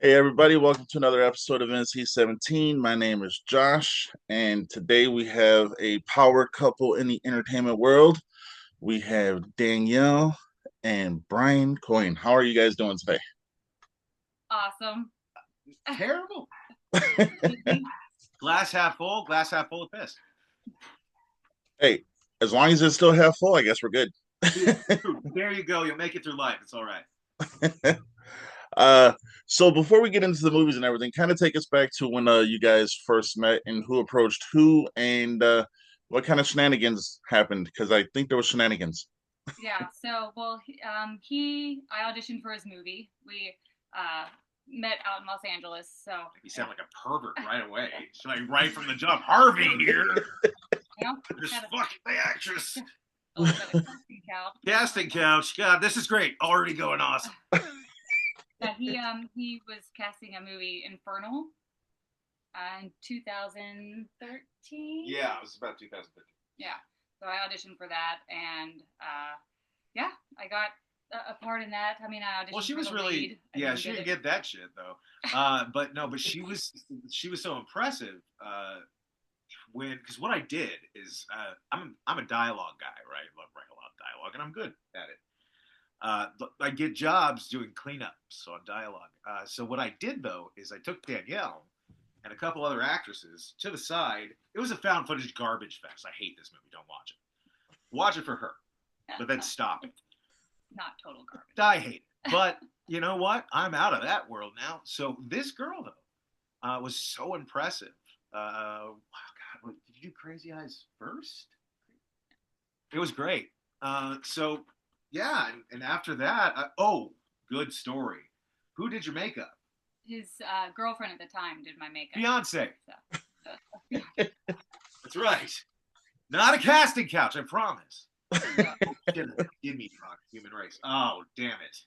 Hey everybody, welcome to another episode of NC-17. My name is Josh, and today we have a power couple in the entertainment world. We have Danielle and Bryan Coyne. How are you guys doing today? Awesome. Terrible. Glass half full, glass half full of piss. Hey, as long as it's still half full, I guess we're good. There you go. You'll make it through life. It's all right. uh, so before we get into the movies and everything, kind of take us back to when you guys first met and who approached who and what kind of shenanigans happened, because I think there was shenanigans. Yeah. I auditioned for his movie. We met out in Los Angeles. So You sound like a pervert right away. It's like right from the jump. Harvey here. Just fuck the actress. A little bit of casting couch. Casting couch. God, this is great. Already going awesome. Yeah, he was casting a movie, Infernal, in 2013. Yeah, it was about 2015. Yeah. So I auditioned for that, and yeah, I got a part in that. I mean, I auditioned. Well, she for was the really, lead. yeah, she didn't get that shit though. But she was so impressive. Because what I did is I'm a dialogue guy, right? I love writing a lot of dialogue, and I'm good at it. I get jobs doing cleanups on dialogue. So what I did though is I took Danielle and a couple other actresses to the side. It was a found footage garbage fest. I hate this movie. Don't watch it. Watch it for her, but then stop it. Not total garbage. I hate it. But you know what? I'm out of that world now. So this girl though was so impressive. Wow, God, did you do Crazy Eyes first? It was great. So yeah, and after that, good story. Who did your makeup? His girlfriend at the time did my makeup. Fiance. So. That's right. Not a casting couch, I promise. Give me human race. Oh, damn it.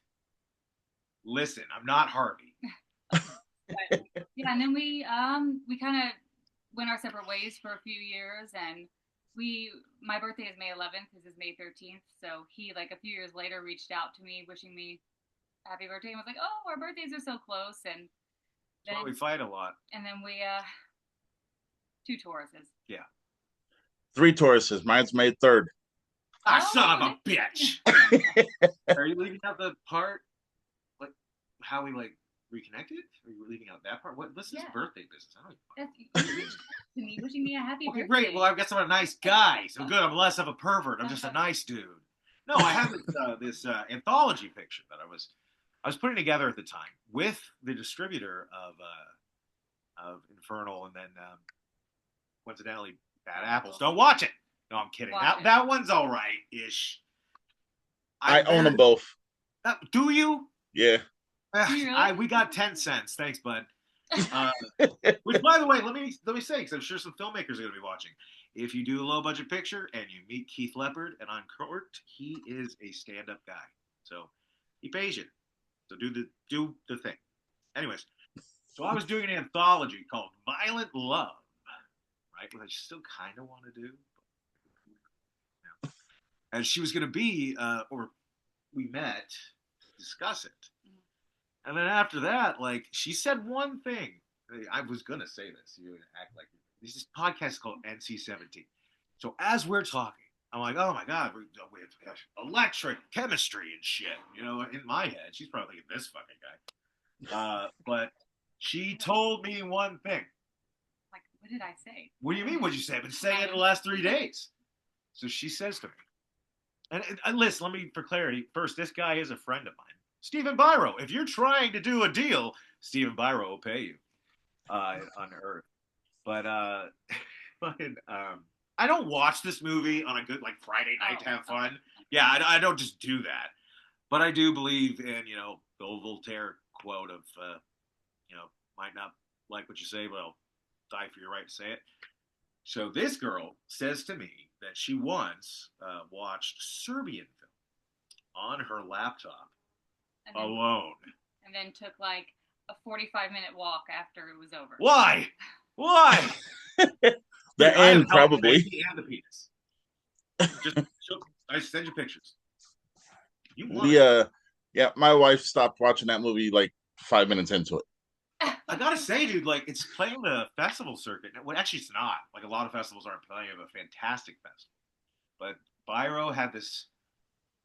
Listen, I'm not Harvey. But, yeah, and then we kind of went our separate ways for a few years, and my birthday is May 11th. This is May 13th. So he, like, a few years later, reached out to me wishing me happy birthday and was like, oh, our birthdays are so close. And then we fight a lot. And then we 2 Tauruses. Yeah. 3 Tauruses. Mine's May 3rd. Son of a bitch. Are you leaving out the part like how we like reconnected? Are you leaving out that part? What's this birthday business? I don't even to me, wishing me a happy birthday. Great. Well, I guess I'm a nice guy. So good. I'm less of a pervert. I'm just a nice dude. No, I have this anthology picture that I was putting together at the time with the distributor of Infernal, and then coincidentally, Bad Apples. Don't watch it. No, I'm kidding. That one's all right-ish. I own them both. Do you? Yeah. Really? We got 10 cents. Thanks, bud. Which, by the way, let me say, because I'm sure some filmmakers are going to be watching. If you do a low budget picture and you meet Keith Leopard and on court, he is a stand-up guy. So he pays you. So do the thing. Anyways, so I was doing an anthology called Violent Love, right? Which I still kind of want to do. And she was going to be, or we met to discuss it. And then after that, like, she said one thing. I was going to say this. You're going to act like this podcast is called NC-17. So as we're talking, I'm like, oh my God, we have electric chemistry and shit. You know, in my head, she's probably thinking this fucking guy. But she told me one thing. Like, what did I say? What do you mean, what'd you say? I've been saying it in the last 3 days. So she says to me, and listen, let me, for clarity, first, this guy is a friend of mine. Stephen Biro. If you're trying to do a deal, Stephen Biro will pay you on Earth. But I don't watch this movie on a good, like, Friday night to have fun. Yeah, I don't just do that. But I do believe in, the old Voltaire quote of, might not like what you say, but I'll die for your right to say it. So this girl says to me that she once watched Serbian film on her laptop alone. And then took like a 45-minute walk after it was over. Why? The end, probably. And the penis. I send you pictures. My wife stopped watching that movie like 5 minutes into it. I gotta say, dude, like it's playing the festival circuit. Well, actually, it's not. Like a lot of festivals aren't playing a fantastic festival, but Byro had this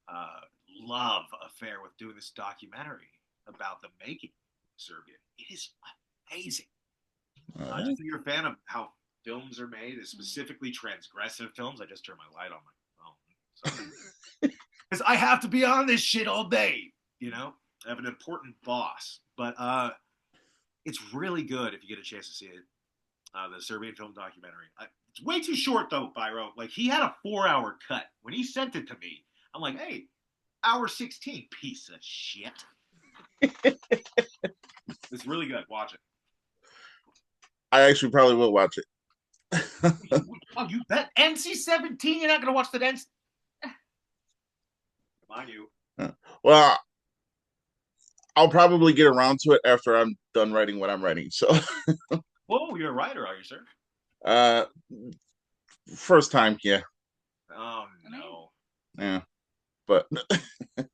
uh, love affair with doing this documentary about the making of Serbian. It is amazing. All Just right. so you're a fan of how films are made, specifically transgressive films. I just turned my light on my phone. Because I have to be on this shit all day. You know, I have an important boss. But it's really good if you get a chance to see it. The Serbian film documentary. It's way too short though, Byro. Like he had a 4-hour cut. When he sent it to me, I'm like, hey, hour 16, piece of shit. It's really good. Watch it. I actually probably will watch it. Oh, you bet. NC-17. You're not gonna watch the NC. Come on, you. Well, I'll probably get around to it after I'm done writing what I'm writing. So, Whoa, you're a writer, are you, sir? uh, first time, yeah, Oh no. yeah, but I'm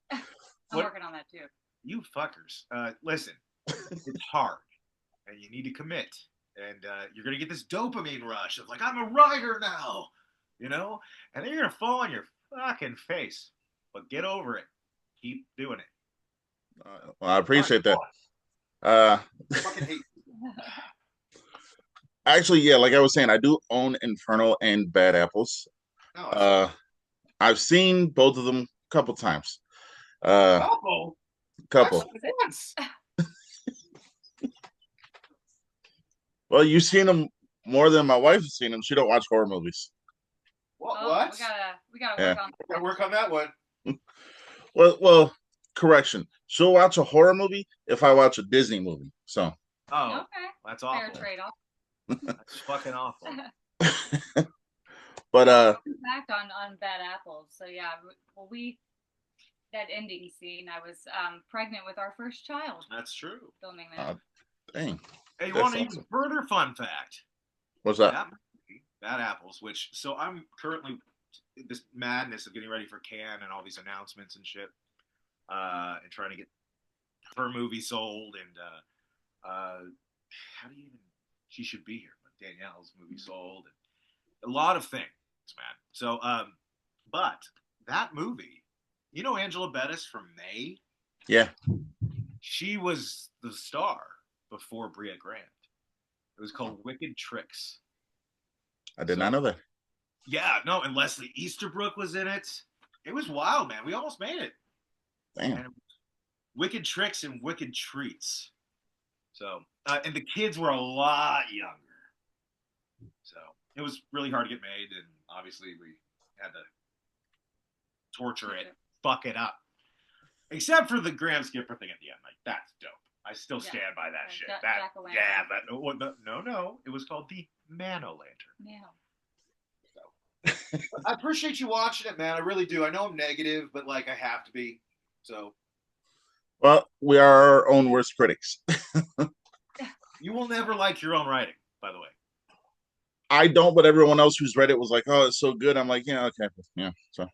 working on that too. You fuckers. Listen, it's hard, and you need to commit, and you're gonna get this dopamine rush of like I'm a writer now, you know, and then you're gonna fall on your fucking face. But get over it. Keep doing it. well, I appreciate that. Fucking hate. Actually, yeah, like I was saying, I do own Infernal and Bad Apples. No, I've seen both of them a couple times. Uh, couple. couple. Once. Well, you've seen them more than my wife has seen them. She don't watch horror movies. What? Oh, What? we gotta Yeah. work on. Gotta work on that one. Well, correction. She'll watch a horror movie if I watch a Disney movie. So, Oh, Okay. that's Fair awful. trade-off. That's fucking awful. but Fact on Bad Apples. So yeah, well that ending scene, I was pregnant with our first child That's true. filming that. dang, Hey, you That's want an even awesome. further fun fact? what's that? That movie, Bad Apples, which so I'm currently this madness of getting ready for Cannes and all these announcements and shit, and trying to get her movie sold and how do you even? She should be here, but Danielle's movie sold and a lot of things, man. So, but that movie, you know, Angela Bettis from May, Yeah, she was the star before Bria Grant. It was called Wicked Tricks. I did not know that. Yeah, no, and Leslie Easterbrook was in it. It was wild, man. We almost made it. Damn. And Wicked Tricks and Wicked Treats. So, and the kids were a lot younger. So it was really hard to get made, and obviously we had to torture it, fuck it up. Except for the Graham Skipper thing at the end. Like, that's dope. I still stand by that shit. No. It was called the Mano-Lantern. Yeah. So, I appreciate you watching it, man. I really do. I know I'm negative, but like I have to be. So Well, we are our own worst critics. you will never like your own writing, by the way. I don't, but everyone else who's read it was like, "Oh, it's so good." I'm like, "Yeah, okay, yeah." So,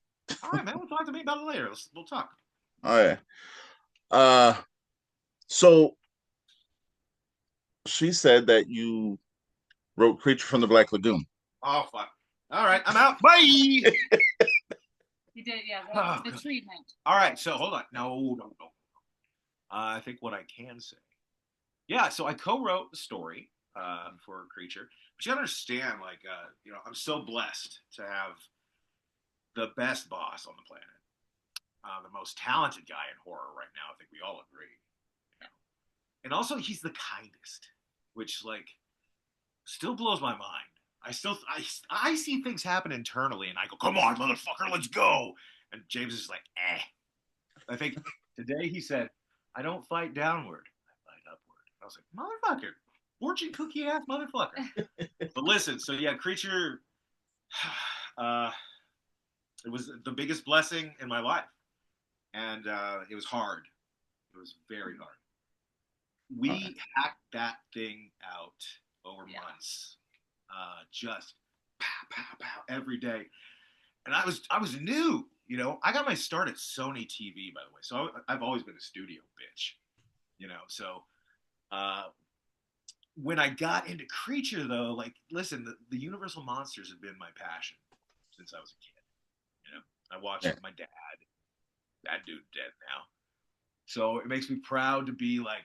All right, man. We'll talk to me about it later. We'll talk. oh yeah. So she said that you wrote "Creature from the Black Lagoon." Oh fuck. All right, I'm out. Bye. You did, yeah. The treatment. All right, so hold on. No. I think what I can say. Yeah, so I co-wrote the story for Creature. But you gotta understand, like, you know, I'm so blessed to have the best boss on the planet, the most talented guy in horror right now. I think we all agree. You know? And also, he's the kindest, which like still blows my mind. I see things happen internally, and I go, "Come on, motherfucker, let's go." And James is like, "Eh." I think today he said, "I don't fight downward, I fight upward." I was like, "Motherfucker, fortune cookie ass motherfucker." But listen, so yeah, Creature, it was the biggest blessing in my life, and it was hard. It was very hard. We hacked that thing out over months, just pow pow pow every day, and I was new. You know, I got my start at Sony TV, by the way. So I've always been a studio bitch. You know, so when I got into Creature, though, like, listen, the Universal monsters have been my passion since I was a kid. You know, I watched Yeah. with my dad. That dude's dead now, so it makes me proud to be like.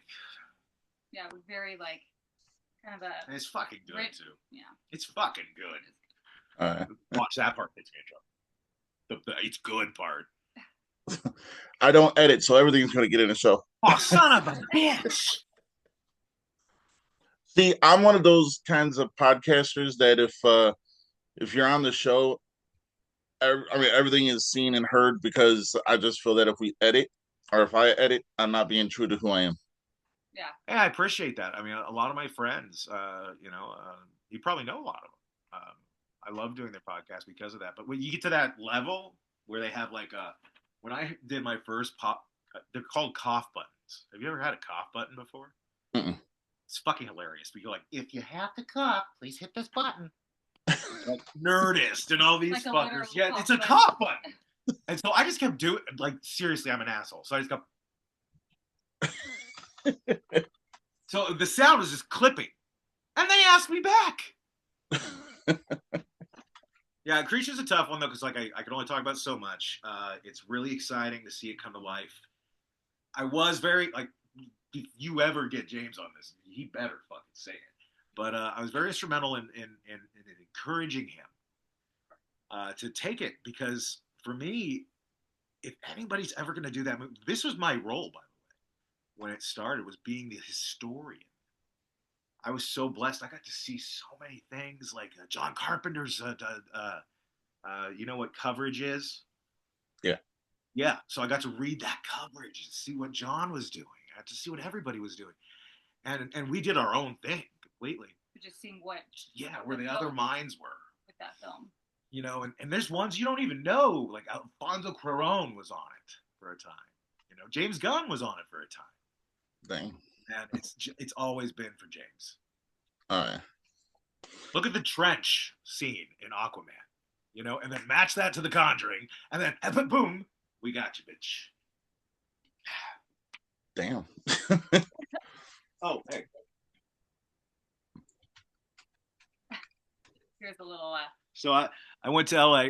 Yeah, very like kind of a. And it's fucking good too. Yeah, it's fucking good. All right. Watch that part, the it's good part. I don't edit, so everything's going to get in the show. Oh, son of a bitch! See, I'm one of those kinds of podcasters that if you're on the show, I mean everything is seen and heard because I just feel that if we edit or if I edit, I'm not being true to who I am. Yeah. Yeah, I appreciate that. I mean, a lot of my friends, you probably know a lot of them. I love doing their podcast because of that. But when you get to that level where they have like when I did my first pop, they're called cough buttons. Have you ever had a cough button before? Mm-mm. It's fucking hilarious. But you're like, if you have to cough, please hit this button. Like Nerdist and all these like fuckers. Yeah, it's a cough button. And so I just kept doing like seriously, I'm an asshole. So I just kept. So the sound was just clipping, and they asked me back. Yeah, Creature's a tough one though, because like I can only talk about so much. It's really exciting to see it come to life. I was very like, if you ever get James on this, he better fucking say it. But I was very instrumental in encouraging him to take it, because for me, if anybody's ever going to do that movie, this was my role, by the way, when it started, was being the historian. I was so blessed. I got to see so many things, like John Carpenter's, you know what coverage is? Yeah. Yeah. So I got to read that coverage and see what John was doing. I got to see what everybody was doing. And we did our own thing completely. Just seeing what. Yeah, where the other minds were. With that film. You know, and there's ones you don't even know. Like Alfonso Cuarón was on it for a time. You know, James Gunn was on it for a time. Dang. And it's always been for James. All right. Look at the trench scene in Aquaman, you know, and then match that to The Conjuring, and then boom, we got you, bitch. Damn. Oh, hey. Here's a little. So I went to LA,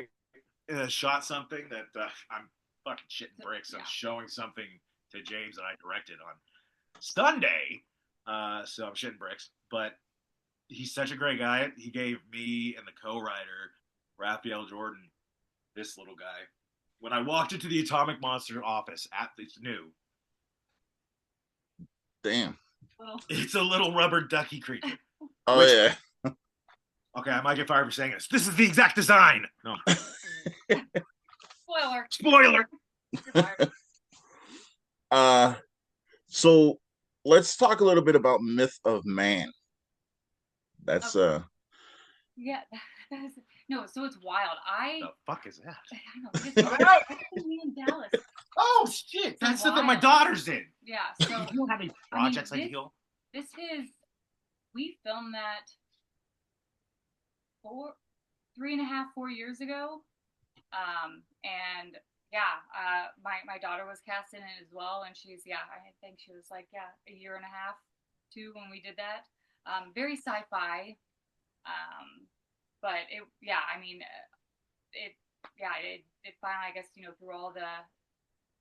shot something that I'm fucking shitting bricks. I'm showing something to James that I directed on Sunday. So I'm shitting bricks, but he's such a great guy. He gave me and the co-writer, Raphael Jordan, this little guy. When I walked into the Atomic Monster office, it's new. Damn. It's a little rubber ducky creature. Oh, yeah. Okay, I might get fired for saying this. This is the exact design. No. Spoiler. So let's talk a little bit about Myth of Man. That's Yeah, that is no. So it's wild. The fuck is that? I know. Me in Dallas. Oh shit! That's the thing my daughter's in. Yeah. So you don't have any projects like you. This is. We filmed that 3.5-4 years ago, and yeah, my daughter was cast in it as well, and she's I think she was like 1.5 years, 2 when we did that. Very sci-fi, but it finally, I guess, through all the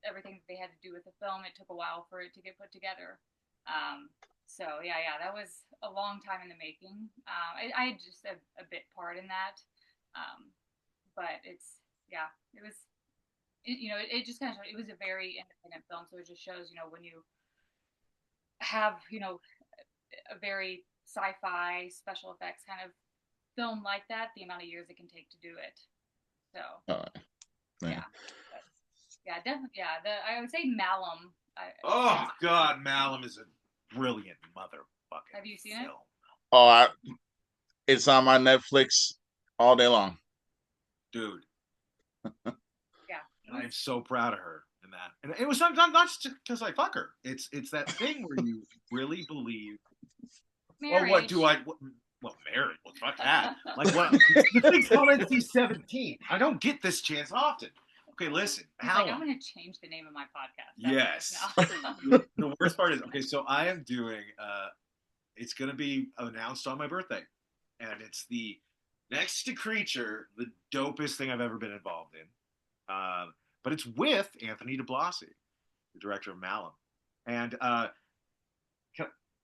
everything that they had to do with the film, it took a while for it to get put together. So that was a long time in the making. I had just a bit part in that, but it was. It just kind of showed, it was a very independent film, so it just shows, when you have, a very sci-fi special effects kind of film like that, the amount of years it can take to do it. So, definitely, I would say Malum. Oh God, Malum is a brilliant motherfucker. Have you seen it? Oh, it's on my Netflix all day long, dude. Yeah, I'm so proud of her in that, and it was not just because I fuck her. It's that thing where you really believe. Marriage. Oh, what do I? Well, marriage. Well, fuck that. Like what? The thing's called NC-17. I don't get this chance often. Okay, listen. I'm going to change the name of my podcast. Yes. The worst part is, okay, so I am doing It's gonna be announced on my birthday, and it's the Next to Creature, the dopest thing I've ever been involved in. But it's with Anthony DiBlasi, the director of Malum, and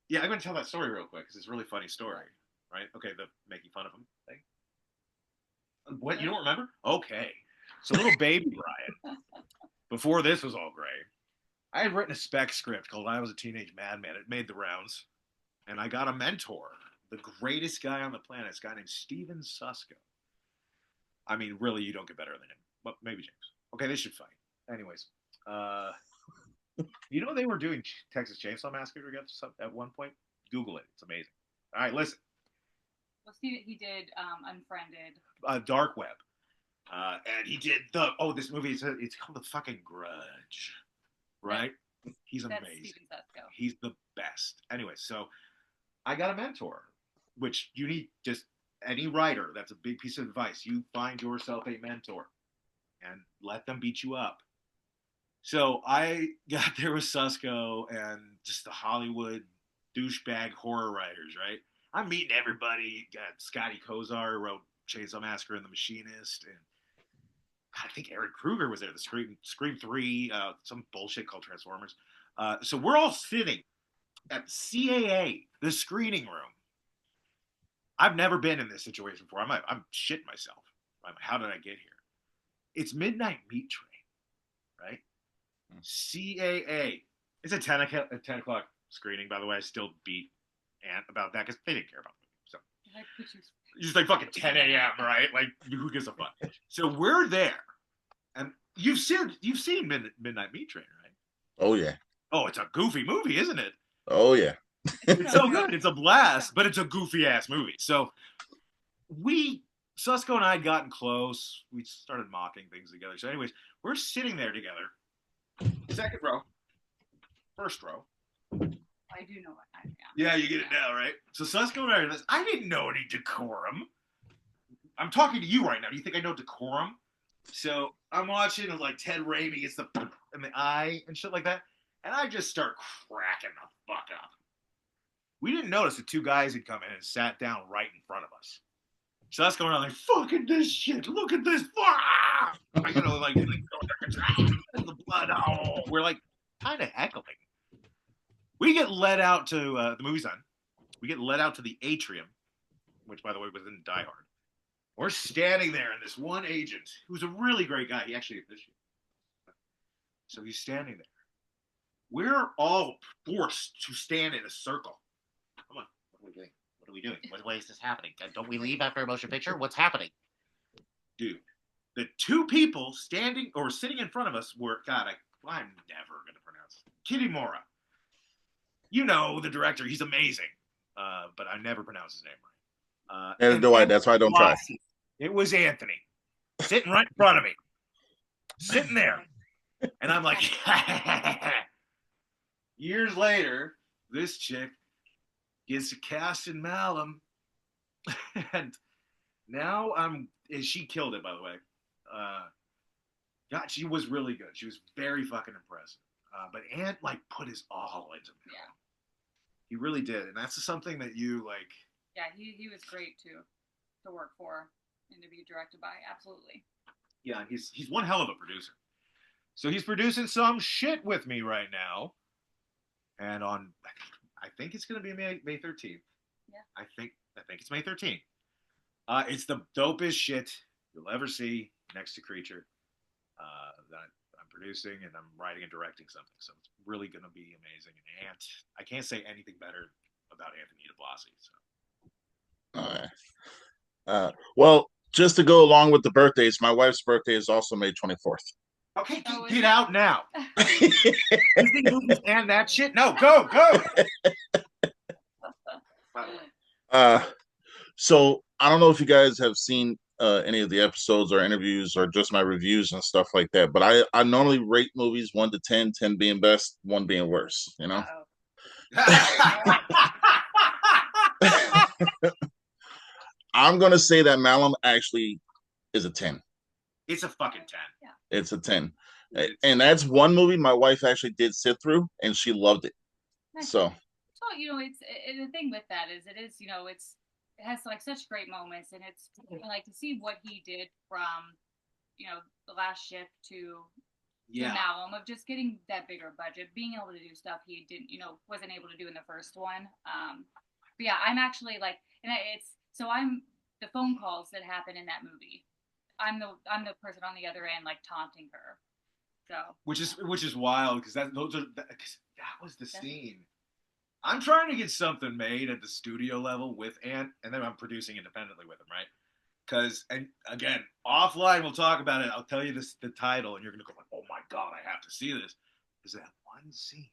yeah, I'm gonna tell that story real quick because it's a really funny story, right? Okay, the making fun of him thing. What, you don't remember? Okay, so little baby Bryan, before this was all gray, I had written a spec script called "I Was a Teenage Madman." It made the rounds, and I got a mentor, the greatest guy on the planet, this guy named Steven Susko. I mean, really, you don't get better than him. But maybe James. Okay, they should fight. Anyways, you know they were doing Texas Chainsaw Massacre together at one point. Google it; it's amazing. All right, listen. Well, Steve, he did Unfriended. Dark Web, and he did this movie. It's called The Fucking Grudge, right? He's amazing. He's the best. Anyway, so I got a mentor, which you need. Just any writer, that's a big piece of advice. You find yourself a mentor and let them beat you up. So I got there with Susko and just the Hollywood douchebag horror writers, right? I'm meeting everybody. Got Scotty Kozar, who wrote Chainsaw Massacre and The Machinist, and I think Eric Kruger was there. The Scream 3, some bullshit called Transformers. So we're all sitting at CAA, the screening room. I've never been in this situation before. I'm shitting myself. How did I get here? It's Midnight Meat Train, right? CAA. It's a 10 o'clock screening, by the way. I still beat Ant about that because they didn't care about me. So just like fucking 10 a.m., right? Like, who gives a fuck? So we're there, and you've seen Midnight Meat Train, right? Oh yeah. Oh, it's a goofy movie, isn't it? Oh yeah. It's so good. It's a blast, but it's a goofy ass movie. So Susko and I had gotten close. We started mocking things together. So, anyways, we're sitting there together. Second row, first row. I do know what I am. Yeah, you get it now, right? So Susko and I are this. I didn't know any decorum. I'm talking to you right now. Do you think I know decorum? So I'm watching like Ted Raimi gets the in the eye and shit like that, and I just start cracking the fuck up. We didn't notice that two guys had come in and sat down right in front of us. So that's going on like, fucking this shit. Look at this. You know, like the blood. Oh, we're like kind of heckling. We get led out to the movie's on. We get led out to the atrium, which, by the way, was in Die Hard. We're standing there, and this one agent, who's a really great guy, he actually officiated. So he's standing there. We're all forced to stand in a circle. Come on, what are we doing? What are we doing? Why is this happening? Don't we leave after a motion picture? What's happening? Dude, the two people standing or sitting in front of us were, God, I'm never going to pronounce it. Kitamura. You know the director. He's amazing. But I never pronounce his name right. Neither do I. That's why I don't try. It was Anthony. Sitting right in front of me. Sitting there. And I'm like, years later, this chick gets a cast in Malum. And now she killed it, by the way. God, she was really good. She was very fucking impressive. But Ant, like, put his all into it. Yeah. He really did. And that's something that you, like... Yeah, he was great, too, to work for and to be directed by. Absolutely. Yeah, he's one hell of a producer. So he's producing some shit with me right now. And I think it's going to be May 13th. Yeah. I think it's May 13th. It's the dopest shit you'll ever see next to Creature that I'm producing, and I'm writing and directing something. So it's really going to be amazing. And I can't say anything better about Anthony DiBlasi. So. All right. Well, just to go along with the birthdays, my wife's birthday is also May 24th. Okay, get out now. Disney movies and that shit? No, go. So I don't know if you guys have seen any of the episodes or interviews or just my reviews and stuff like that, but I normally rate movies 1 to 10, 10 being best, 1 being worse, you know? I'm going to say that Malum actually is a 10. It's a fucking 10. Yeah. It's a 10. And that's one movie my wife actually did sit through, and she loved it. Nice. So So the thing with that is it has like such great moments, and it's like to see what he did from the last shift to Malum, of just getting that bigger budget, being able to do stuff he didn't wasn't able to do in the first one. But yeah, I'm actually like, and I'm the phone calls that happen in that movie. I'm the person on the other end, like taunting her. So which is wild because that was the scene. I'm trying to get something made at the studio level with Ant, and then I'm producing independently with him, right? Because, and again, offline we'll talk about it. I'll tell you the title, and you're gonna go like, "Oh my god, I have to see this." Is that one scene?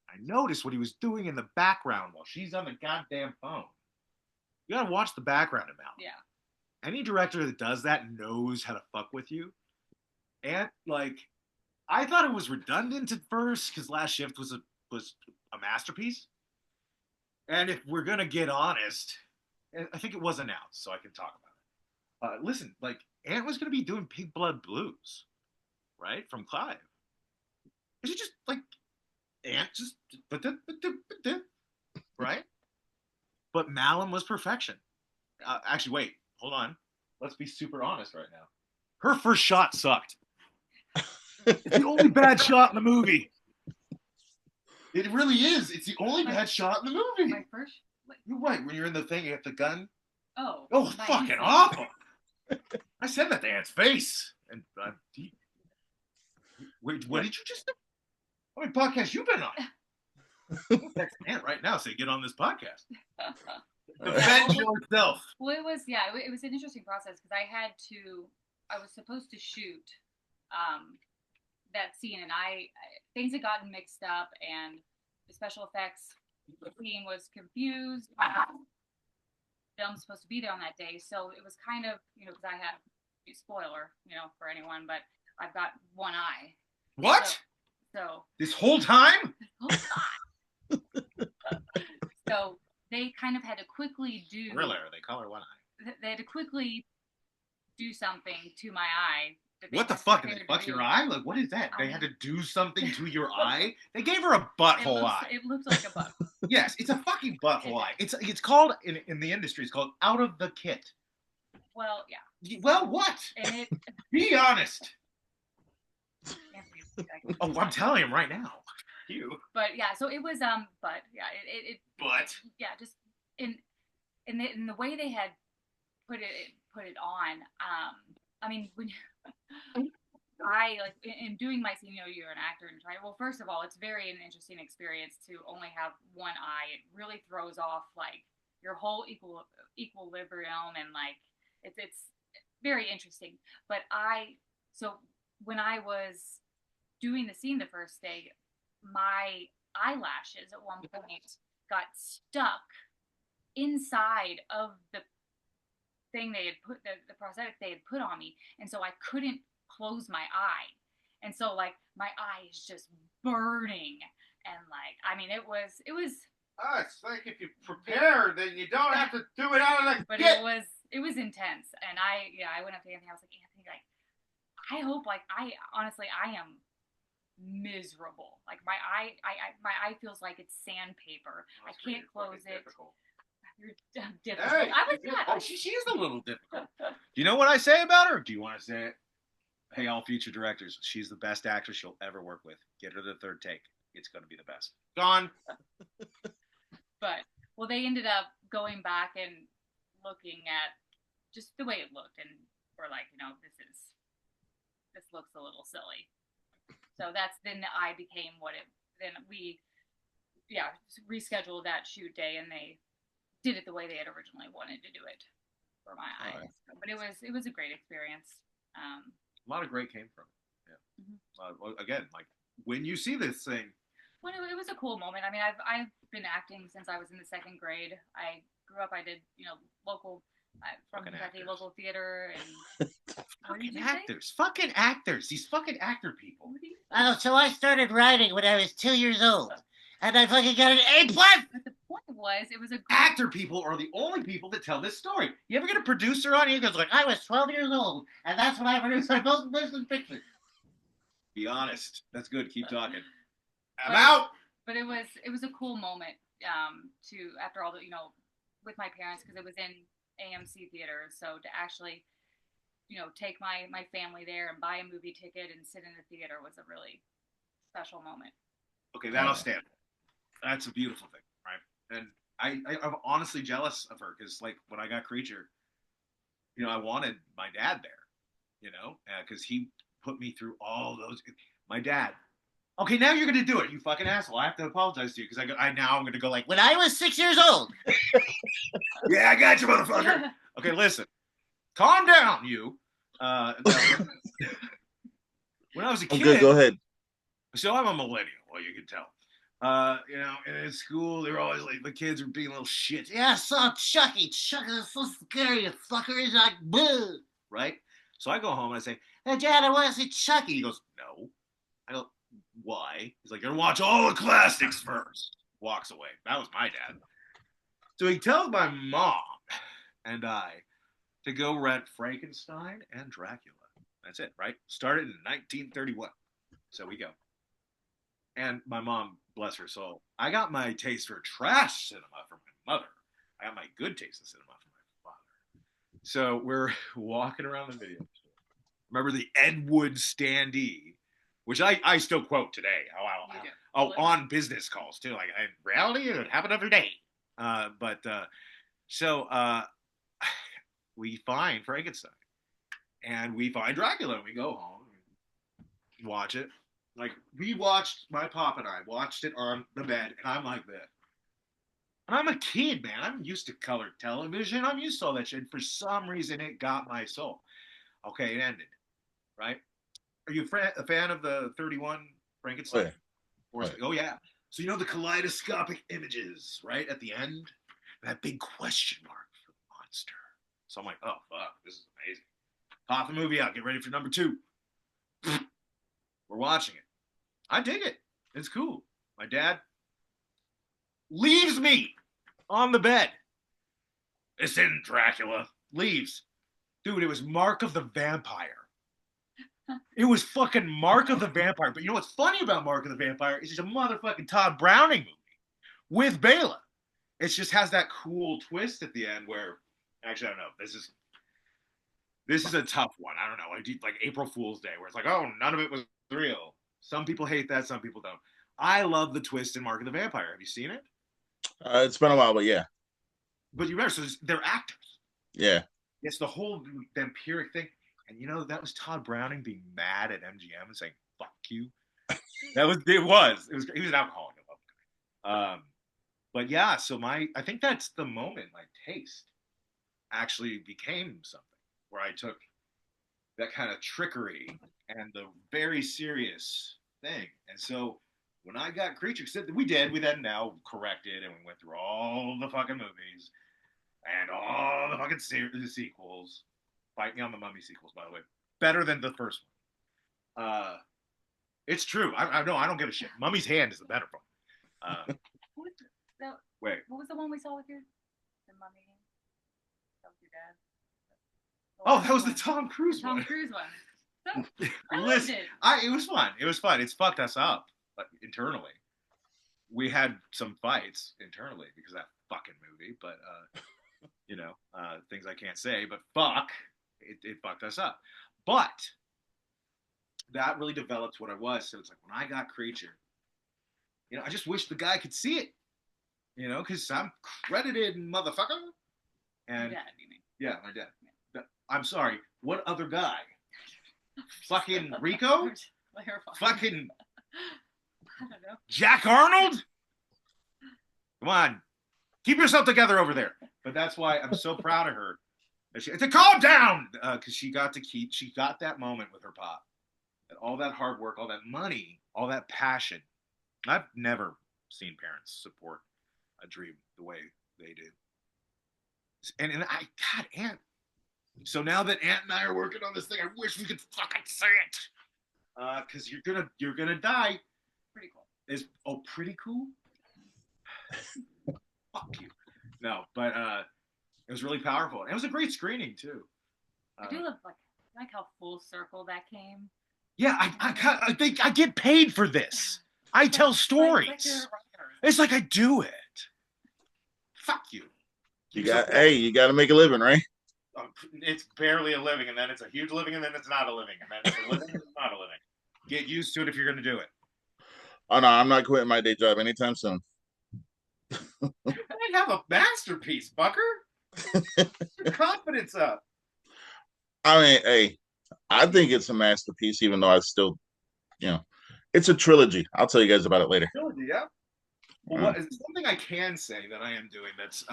I noticed what he was doing in the background while she's on the goddamn phone. You gotta watch the background of Mal. Yeah. Any director that does that knows how to fuck with you. And like, I thought it was redundant at first because Last Shift was a masterpiece. And if we're gonna get honest, I think it was announced, so I can talk about it. Listen, like Ant was gonna be doing Pig Blood Blues, right, from Clive. Is it just like Ant just right? But Malum was perfection. Actually, wait, hold on. Let's be super honest right now. Her first shot sucked. It's the only bad shot in the movie. It really is. It's the only bad shot in the movie. My first. You're right. When you're in the thing, you have the gun. Oh. Oh, fucking awful. I said that to Ant's face. And wait, what did you just do? How many podcasts you been on? Text Ant right now. Say get on this podcast. Defend yourself. Well, it was an interesting process because I was supposed to shoot that scene, and things had gotten mixed up, and the special effects team was confused. Film's supposed to be there on that day, so it was kind of because I had spoiler for anyone, but I've got one eye. What? So this whole time? So they kind of had to quickly do. Thriller. They call her one eye. They had to quickly do something to my eye. What the fuck? Did they fuck your eye? Like, what is that? They had to do something to your eye? They gave her a butthole eye. It looks like a butthole. Yes, it's a fucking butthole eye. It's called, in the industry, it's called out of the kit. Well, yeah. Well, what? And be honest. Oh, I'm telling him right now. You. But yeah, so it was but yeah, But yeah, just in the way they had put it on. I mean, when I like in doing my scene, you're an actor and trying. Well, first of all, it's an interesting experience to only have one eye. It really throws off like your whole equilibrium, and like it's very interesting. But so when I was doing the scene the first day, my eyelashes at one point got stuck inside of the thing they had put the prosthetic they had put on me, and so I couldn't close my eye, and so like my eye is just burning, and like I mean it was it's like if you prepare then you don't have to do it out of the but kit. it was intense, and I went up to Anthony. I was like, Anthony, like I hope like I honestly I am miserable, like my eye feels like it's sandpaper. I can't close it. You're difficult. Hey, I was not. Oh, she is a little difficult. Do you know what I say about her? Do you want to say it? Hey, all future directors, she's the best actress you'll ever work with. Get her the third take. It's going to be the best. Gone. But, well, they ended up going back and looking at just the way it looked, and were like, this looks a little silly. So then the eye became then we, rescheduled that shoot day, and they did it the way they had originally wanted to do it for my eyes. Right. But it was a great experience. A lot of great came from it. Yeah. Mm-hmm. Again, like when you see this thing. Well, it was a cool moment. I mean, I've been acting since I was in the second grade. I grew up. I did local from Kentucky local theater and fucking actors. These fucking actor people. Oh, so I started writing when I was 2 years old, and I fucking got an A+. But the point was, it was a actor people are the only people that tell this story. You ever get a producer on you who goes like, I was 12 years old, and that's when I produced my most recent picture. Be honest. That's good. Keep talking. I'm out. But it was a cool moment to after all the with my parents because it was in AMC theaters. So to actually take my family there and buy a movie ticket and sit in the theater was a really special moment. Okay, that'll stand. That's a beautiful thing, right? And I'm honestly jealous of her because, like, when I got Creature, I wanted my dad there, because he put me through all those. My dad. Okay, now you're gonna do it, you fucking asshole. I have to apologize to you because I'm gonna go like, When I was 6 years old. yeah, I got you, motherfucker. Okay, listen, calm down, you. When I was a kid, good. Go ahead. So I'm a millennial, well, you can tell. And in school, they were always like, the kids were being little shits. Yeah, I saw Chucky. Chucky is so scary, you fucker. He's like, boo. Right? So I go home and I say, hey, Dad, I want to see Chucky. He goes, no. I go, why? He's like, you're going to watch all the classics first. Walks away. That was my dad. So he tells my mom and I to go rent Frankenstein and Dracula. That's it, right? Started in 1931. So we go. And my mom, bless her soul, I got my taste for trash cinema from my mother. I got my good taste in cinema from my father. So we're walking around the video store. Remember the Ed Wood standee, which I still quote today. On business calls too. Like, in reality, it happened every day. So we find Frankenstein. And we find Dracula. And we go home, watch it. Like, my pop and I watched it on the bed, and I'm like this. And I'm a kid, man. I'm used to colored television. I'm used to all that shit. For some reason, it got my soul. Okay, it ended, right? Are you a fan of the 31 Frankenstein? Oh, yeah. So, the kaleidoscopic images, right, at the end? That big question mark for the monster. So I'm like, oh, fuck, this is amazing. Pop the movie out. Get ready for number 2. We're watching it. I dig it. It's cool. My dad leaves me on the bed. This isn't Dracula. Leaves. Dude, it was Mark of the Vampire. It was fucking Mark of the Vampire. But you know what's funny about Mark of the Vampire is it's a motherfucking Todd Browning movie with Bela. It just has that cool twist at the end where, actually, I don't know. This is a tough one. I don't know. Like April Fool's Day, where it's like, oh, none of it was real. Some people hate that. Some people don't. I love the twist in Mark of the Vampire. Have you seen it? It's been a while, but yeah. But you remember, so they're actors. Yeah. It's the whole vampiric thing. And that was Todd Browning being mad at MGM and saying, fuck you. He was an alcoholic. But yeah, so I think that's the moment my taste actually became something where I took that kind of trickery and the very serious thing. And so when I got Creature, we then now corrected and we went through all the fucking movies and all the fucking sequels. Fight me on the Mummy sequels, by the way. Better than the first one. It's true. I don't give a shit. Mummy's Hand is the better one. Wait. What was the one we saw with the Mummy? That was your dad. Oh, that was the Tom Cruise one. Tom Cruise one. So, it was fun. It was fun. It's fucked us up internally. We had some fights internally because of that fucking movie, but things I can't say. But fuck, it fucked us up. But that really developed what I was. So it's like when I got Creature, I just wish the guy could see it. Because I'm credited, motherfucker. And dad, you mean? Yeah, my dad. Yeah. I'm sorry. What other guy? Fucking Rico? Fucking I don't know. Jack Arnold? Come on. Keep yourself together over there. But that's why I'm so proud of her. To calm down! Because she got that moment with her pop. And all that hard work, all that money, all that passion. I've never seen parents support a dream the way they do. And Aunt. So now that Aunt and I are working on this thing, I wish we could fucking say it. Because you're gonna die. Pretty cool. Pretty cool? Fuck you. No, but it was really powerful. It was a great screening too. I do love like how full circle that came. Yeah, I think I get paid for this. I tell It's stories. like you're a writer. It's like I do it. Fuck you. You got to make a living, right? It's barely a living, and then it's a huge living, and then it's not a living, and then it's a living, and it's not a living. Get used to it if you're going to do it. Oh no, I'm not quitting my day job anytime soon. I have a masterpiece, Bucker. Your confidence up. I mean, hey, I think it's a masterpiece, even though I still, it's a trilogy. I'll tell you guys about it later. Trilogy, yeah. Well, what is something I can say that I am doing that's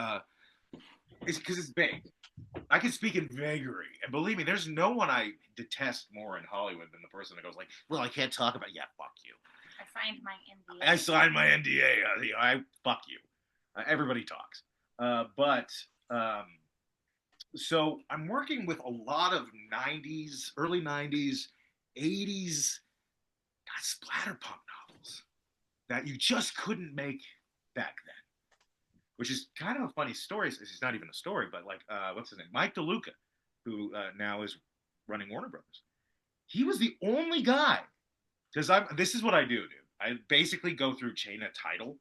is because it's vague. I can speak in vagary, and believe me, there's no one I detest more in Hollywood than the person that goes like, "Well, I can't talk about." Yeah, fuck you. I signed my NDA. I signed my NDA. I fuck you. Everybody talks, but so I'm working with a lot of '90s, early '90s, '80s splatterpunk novels that you just couldn't make back then. Which is kind of a funny story. It's not even a story, but like, what's his name? Mike DeLuca, who now is running Warner Brothers. He was the only guy, because this is what I do, dude. I basically go through chain of title.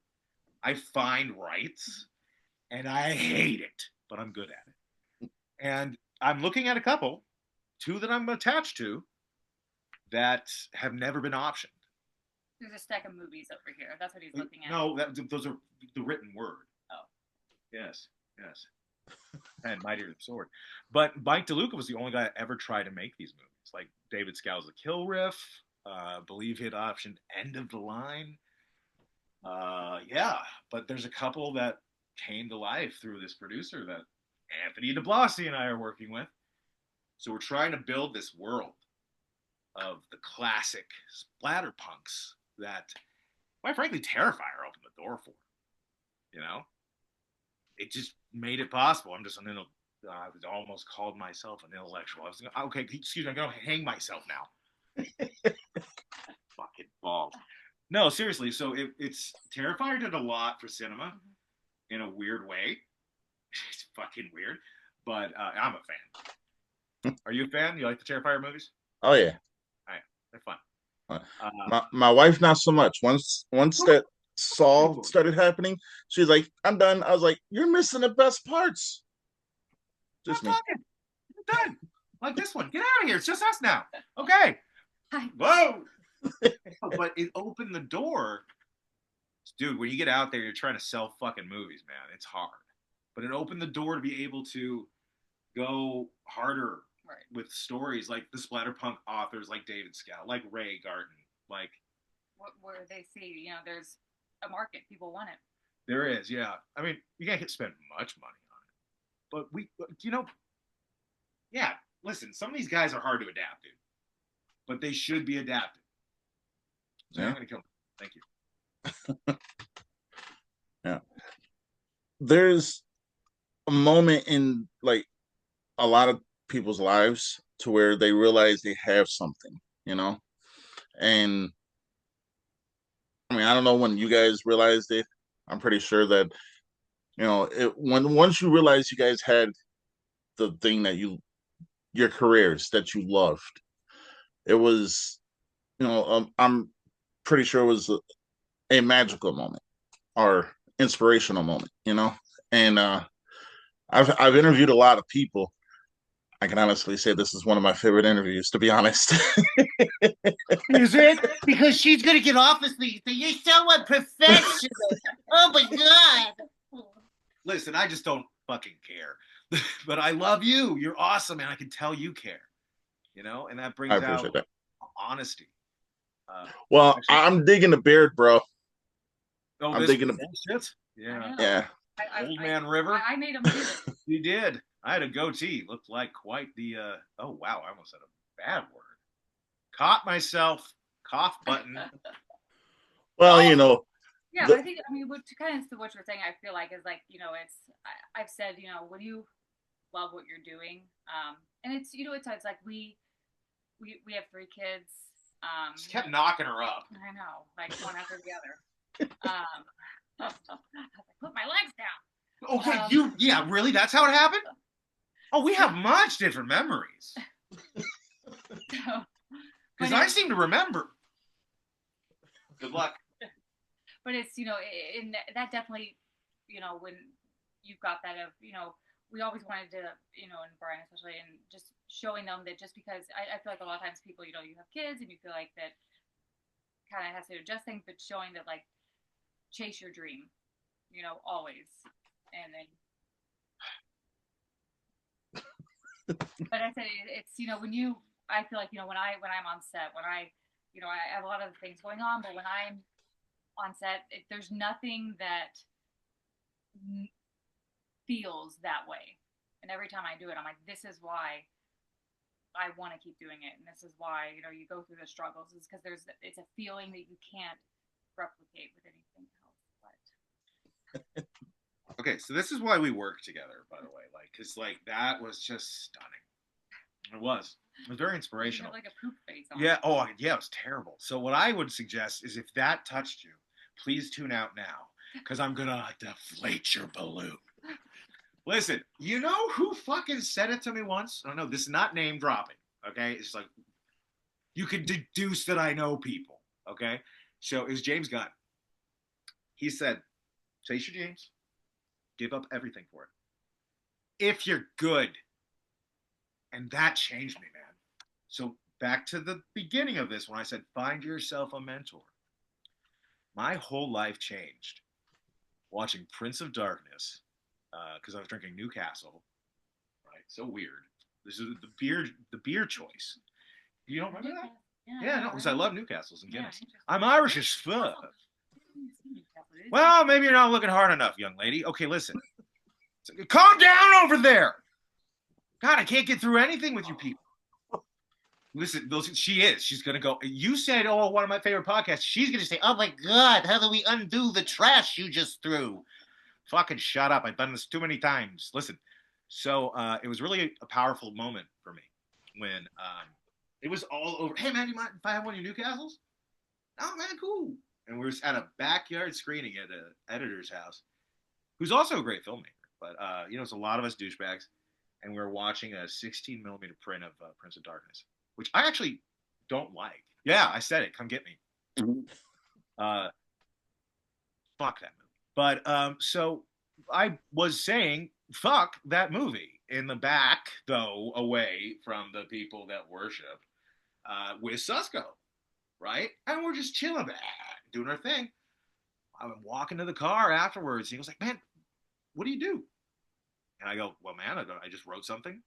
I find rights, and I hate it, but I'm good at it. And I'm looking at a couple, two that I'm attached to, that have never been optioned. There's a stack of movies over here. That's what he's looking at. No, those are the written word. Oh. Yes. And Mightier Than Sword. But Mike DeLuca was the only guy that ever tried to make these movies. Like David Scow's The Kill Riff. I believe he had optioned End of the Line. Yeah. But there's a couple that came to life through this producer that Anthony DeBlasi and I are working with. So we're trying to build this world of the classic splatterpunks that, quite frankly, Terrifier opened the door for. You know? It just made it possible. I'm just I almost called myself an intellectual. I was like, okay, excuse me, I'm going to hang myself now. Fucking balls. No, seriously. So it's Terrifier did a lot for cinema in a weird way. It's fucking weird, but I'm a fan. Are you a fan? You like the Terrifier movies? Oh yeah. They're fun. My wife not so much. Once that Saw started happening, she's like, "I'm done." I was like, "You're missing the best parts." Just me. I'm done. Like this one. Get out of here. It's just us now. Okay. Whoa. But it opened the door. Dude, when you get out there, you're trying to sell fucking movies, man. It's hard. But it opened the door to be able to go harder with stories like the splatterpunk authors like David Scow, like Ray Garten, like where they see, there's a market, people want it. There is, yeah. I mean, you can't spend much money on it, but yeah. Listen, some of these guys are hard to adapt, dude, but they should be adapted. So I'm gonna kill them. Thank you. Yeah. There's a moment in like a lot of people's lives to where they realize they have something, and I mean, I don't know when you guys realized it. I'm pretty sure that, once you realize you guys had the thing that your careers that you loved, it was, I'm pretty sure it was a magical moment or inspirational moment, and I've interviewed a lot of people. I can honestly say this is one of my favorite interviews, to be honest. Is it? Because she's going to get off this thing. You're so unprofessional. Oh, my God. Listen, I just don't fucking care. But I love you. You're awesome, and I can tell you care. And that brings out that. Honesty. Well, I'm digging the beard, bro. Oh, I'm digging the shit? Yeah. Old Man River. I made him do it. You did. I had a goatee. Looked like quite the, oh, wow. I almost said a bad word. Caught myself. Cough button. Well, Yeah, but I think, to kind of to what you're saying, I feel like is like, I've said, when you love what you're doing, and it's, it's like we have 3 kids. Just kept knocking her up. I know, like one after the other. I was like, put my legs down. Okay, yeah, really? That's how it happened? Oh, we have much different memories. Because I seem to remember. Good luck. but it's, in that definitely, when you've got that of, we always wanted to, and Bryan especially, and just showing them that just because I feel like a lot of times people, you have kids and you feel like that kind of has to adjust things, but showing that like chase your dream, always. And then, but I said it's, I feel like, when I'm on set, I have a lot of things going on, but when I'm on set, there's nothing that feels that way. And every time I do it, I'm like, this is why I want to keep doing it, and this is why you go through the struggles, is because it's a feeling that you can't replicate with anything else. But Okay, so this is why we work together, by the way, because that was just stunning. It was very inspirational. You have like a poop face on. Yeah. Oh, yeah. It was terrible. So what I would suggest is, if that touched you, please tune out now, because I'm gonna deflate your balloon. Listen, you know who fucking said it to me once? Oh, no, this is not name dropping, okay? It's like, you can deduce that I know people, okay? So it was James Gunn. He said, chase your dreams, give up everything for it, if you're good. And that changed me, man. So back to the beginning of this, when I said, find yourself a mentor. My whole life changed watching Prince of Darkness, because I was drinking Newcastle, right? So weird. This is the beer choice. You don't remember that? Yeah, no, because I love Newcastles and Guinness. I'm Irish as fuck. Well, maybe you're not looking hard enough, young lady. Okay, listen. Calm down over there. God, I can't get through anything with you people. Listen, she is. She's going to go. You said, oh, one of my favorite podcasts. She's going to say, oh, my God, how do we undo the trash you just threw? Fucking shut up. I've done this too many times. Listen. So it was really a powerful moment for me when it was all over. Hey, man, you mind if I have one of your Newcastles? Oh, man, cool. And we were at a backyard screening at an editor's house, who's also a great filmmaker. But, it's a lot of us douchebags. And we were watching a 16 millimeter print of Prince of Darkness, which I actually don't like. Yeah, I said it. Come get me. Fuck that movie. But so I was saying, fuck that movie in the back, though, away from the people that worship, with Susko, right? And we're just chilling, doing our thing. I'm walking to the car afterwards. He was like, man, what do you do? And I go, well, man, I just wrote something.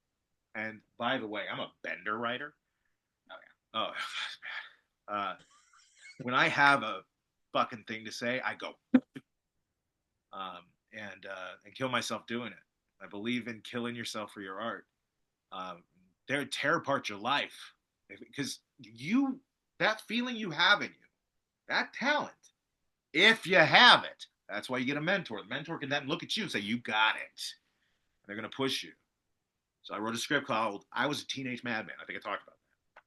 And by the way, I'm a bender writer. Oh, yeah. Oh, when I have a fucking thing to say, I go and kill myself doing it. I believe in killing yourself for your art. Tear apart your life, because that feeling you have in you, that talent, if you have it, that's why you get a mentor. The mentor can then look at you and say, you got it. And they're going to push you. So I wrote a script called I Was a Teenage Madman. I think I talked about that.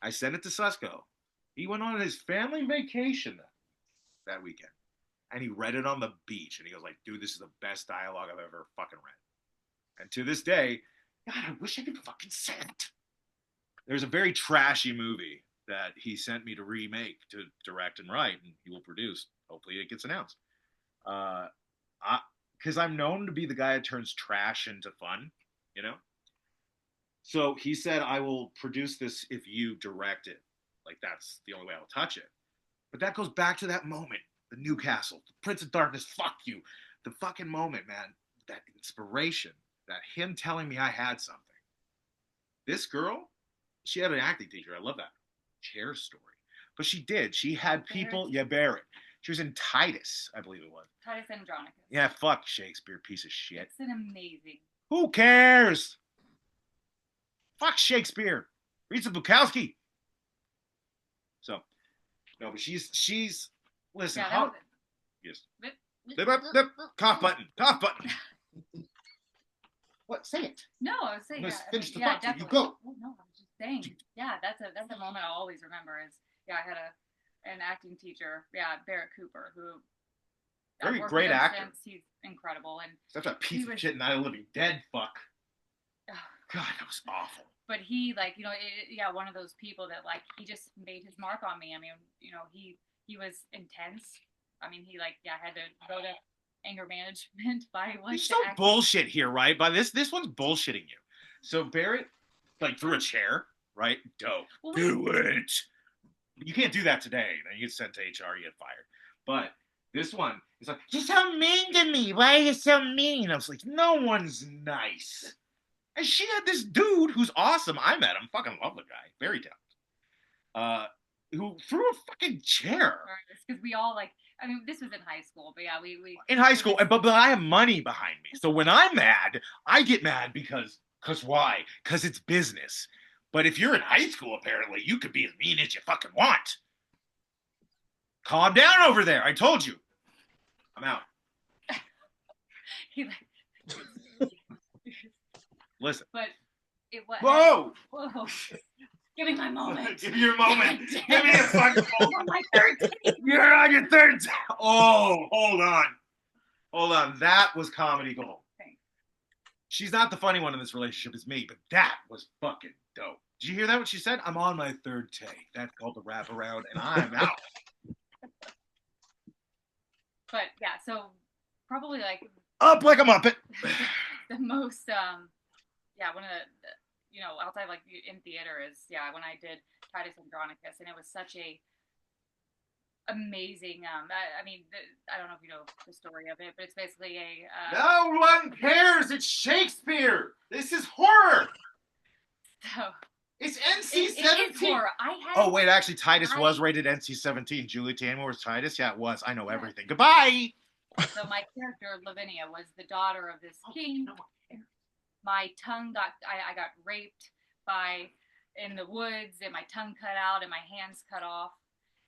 I sent it to Susko. He went on his family vacation that weekend. And he read it on the beach. And he goes like, dude, this is the best dialogue I've ever fucking read. And to this day, God, I wish I could fucking say it. There's a very trashy movie that he sent me to remake, to direct and write, and he will produce. Hopefully it gets announced. Because I'm known to be the guy that turns trash into fun, So he said, I will produce this if you direct it. Like, that's the only way I'll touch it. But that goes back to that moment, the Newcastle, the Prince of Darkness, fuck you. The fucking moment, man, that inspiration, that him telling me I had something. This girl, she had an acting teacher. I love that. Chair story. But she did. She had people, Barrett. She was in Titus, I believe it was. Titus Andronicus. Yeah, fuck Shakespeare, piece of shit. It's an amazing. Who cares? Fuck Shakespeare. Read some Bukowski. So, no, but she's. Listen, Yeah, how? Yes. Cough button. Cough button. What? Say it. No, I was saying. Finish the yeah, thought. definitely. You go. Oh, no, I was just saying. Yeah, that's a moment I'll always remember. I had an acting teacher. Yeah, Barrett Cooper, who. Very great actor. Since. He's incredible, and such a piece of shit. Night of the Living Dead. Fuck. God, that was awful. But he, one of those people that, he just made his mark on me. I mean, he was intense. I mean, he had to go to anger management by There's the no bullshit here, right? But this one's bullshitting you. So Barrett, threw a chair, right? Dope. Well, do it. You can't do that today. Then you get sent to HR, you get fired. But this one is like, You're so mean to me. Why are you so mean? I was like, no one's nice. And she had this dude who's awesome. I met him. Fucking love the guy. Very talented. Who threw a fucking chair. Because we all I mean, this was in high school, but yeah, we in high school, but I have money behind me. So when I'm mad, I get mad because why? Because it's business. But if you're in high school, apparently, you could be as mean as you fucking want. Calm down over there. I told you. I'm out. he Listen. But it was. Whoa! Give me my moment. Give me your moment. Give me a fucking moment. On my third take. You're on your third take. Oh, hold on. That was comedy gold. Thanks. She's not the funny one in this relationship. It's me. But that was fucking dope. Did you hear that? What she said? I'm on my third take. That's called the wraparound, and I'm out. But yeah, so probably up like a muppet. the most one of the outside in theater is when I did Titus Andronicus, and it was such a amazing I mean I don't know if you know the story of it, but it's basically no one cares. It's Shakespeare. This is horror. So it's NC-17. It is horror. Oh wait, actually Titus was rated NC-17. Julie Taymor was Titus. Yeah, it was. I know everything. Goodbye. So my character Lavinia was the daughter of this king. My tongue I got raped in the woods, and my tongue cut out and my hands cut off.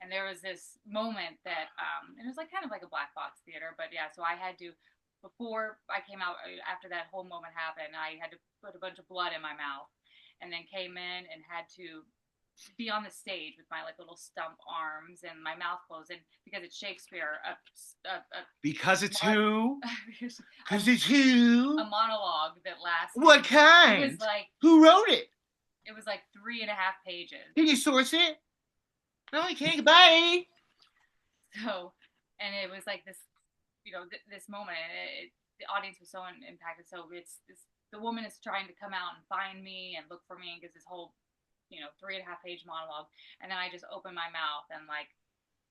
And there was this moment that it was kind of like a black box theater, but yeah, so I had to, before I came out, after that whole moment happened, I had to put a bunch of blood in my mouth, and then came in and had to be on the stage with my little stump arms and my mouth closed, and because it's Shakespeare, because it's who? Because it's a who? monologue that lasted. What kind? It was who wrote it? It was 3.5 pages. Can you source it? No, you can't. Goodbye. So, and it was this, this moment, and the audience was so impacted. So the woman is trying to come out and find me and look for me, and gives this whole 3.5 page monologue, and then I just open my mouth, and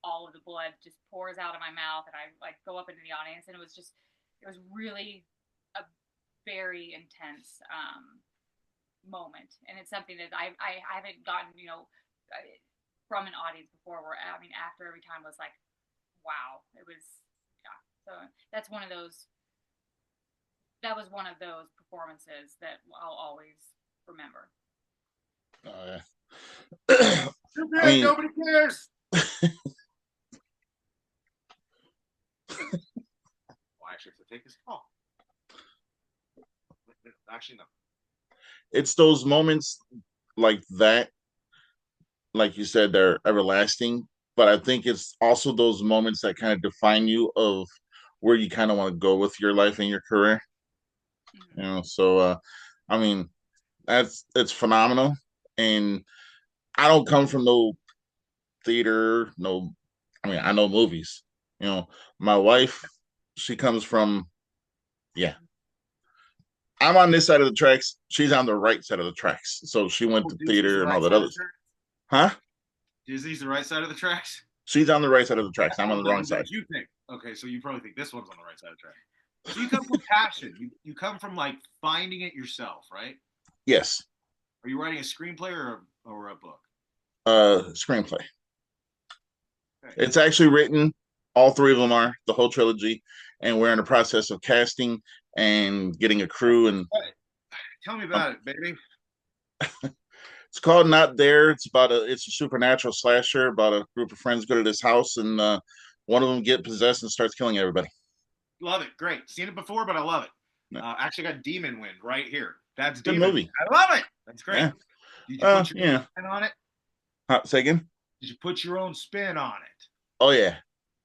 all of the blood just pours out of my mouth, and I go up into the audience, and it was really a very intense moment, and it's something that I haven't gotten from an audience before, where I mean after every time was wow, it was so that was one of those performances that I'll always remember. Oh, yeah. I mean, nobody cares. Well, actually, if they take this call. Actually, no. It's those moments like that, like you said, they're everlasting. But I think it's also those moments that kind of define you of where you kind of want to go with your life and your career. Mm-hmm. So I mean, it's phenomenal. And I don't come from no theater, I mean, I know movies. My wife, she comes from, I'm on this side of the tracks. She's on the right side of the tracks. So she went to theater and all that other stuff. Huh? Disney's the right side of the tracks? She's on the right side of the tracks. I'm on the wrong side. You think? Okay, so you probably think this one's on the right side of the track. So you come from passion. You come from finding it yourself, right? Yes. Are you writing a screenplay or a book? Screenplay. Okay. It's actually written. All three of them are, the whole trilogy, and we're in the process of casting and getting a crew. And tell me about it, baby. It's called Not There. It's a supernatural slasher about a group of friends go to this house, and one of them get possessed and starts killing everybody. Love it. Great. Seen it before, but I love it. Actually got Demon Wind right here. That's good Demon. movie. I love it. That's great. Yeah. Did you put your own spin on it? Say again? Did you put your own spin on it? Oh, yeah.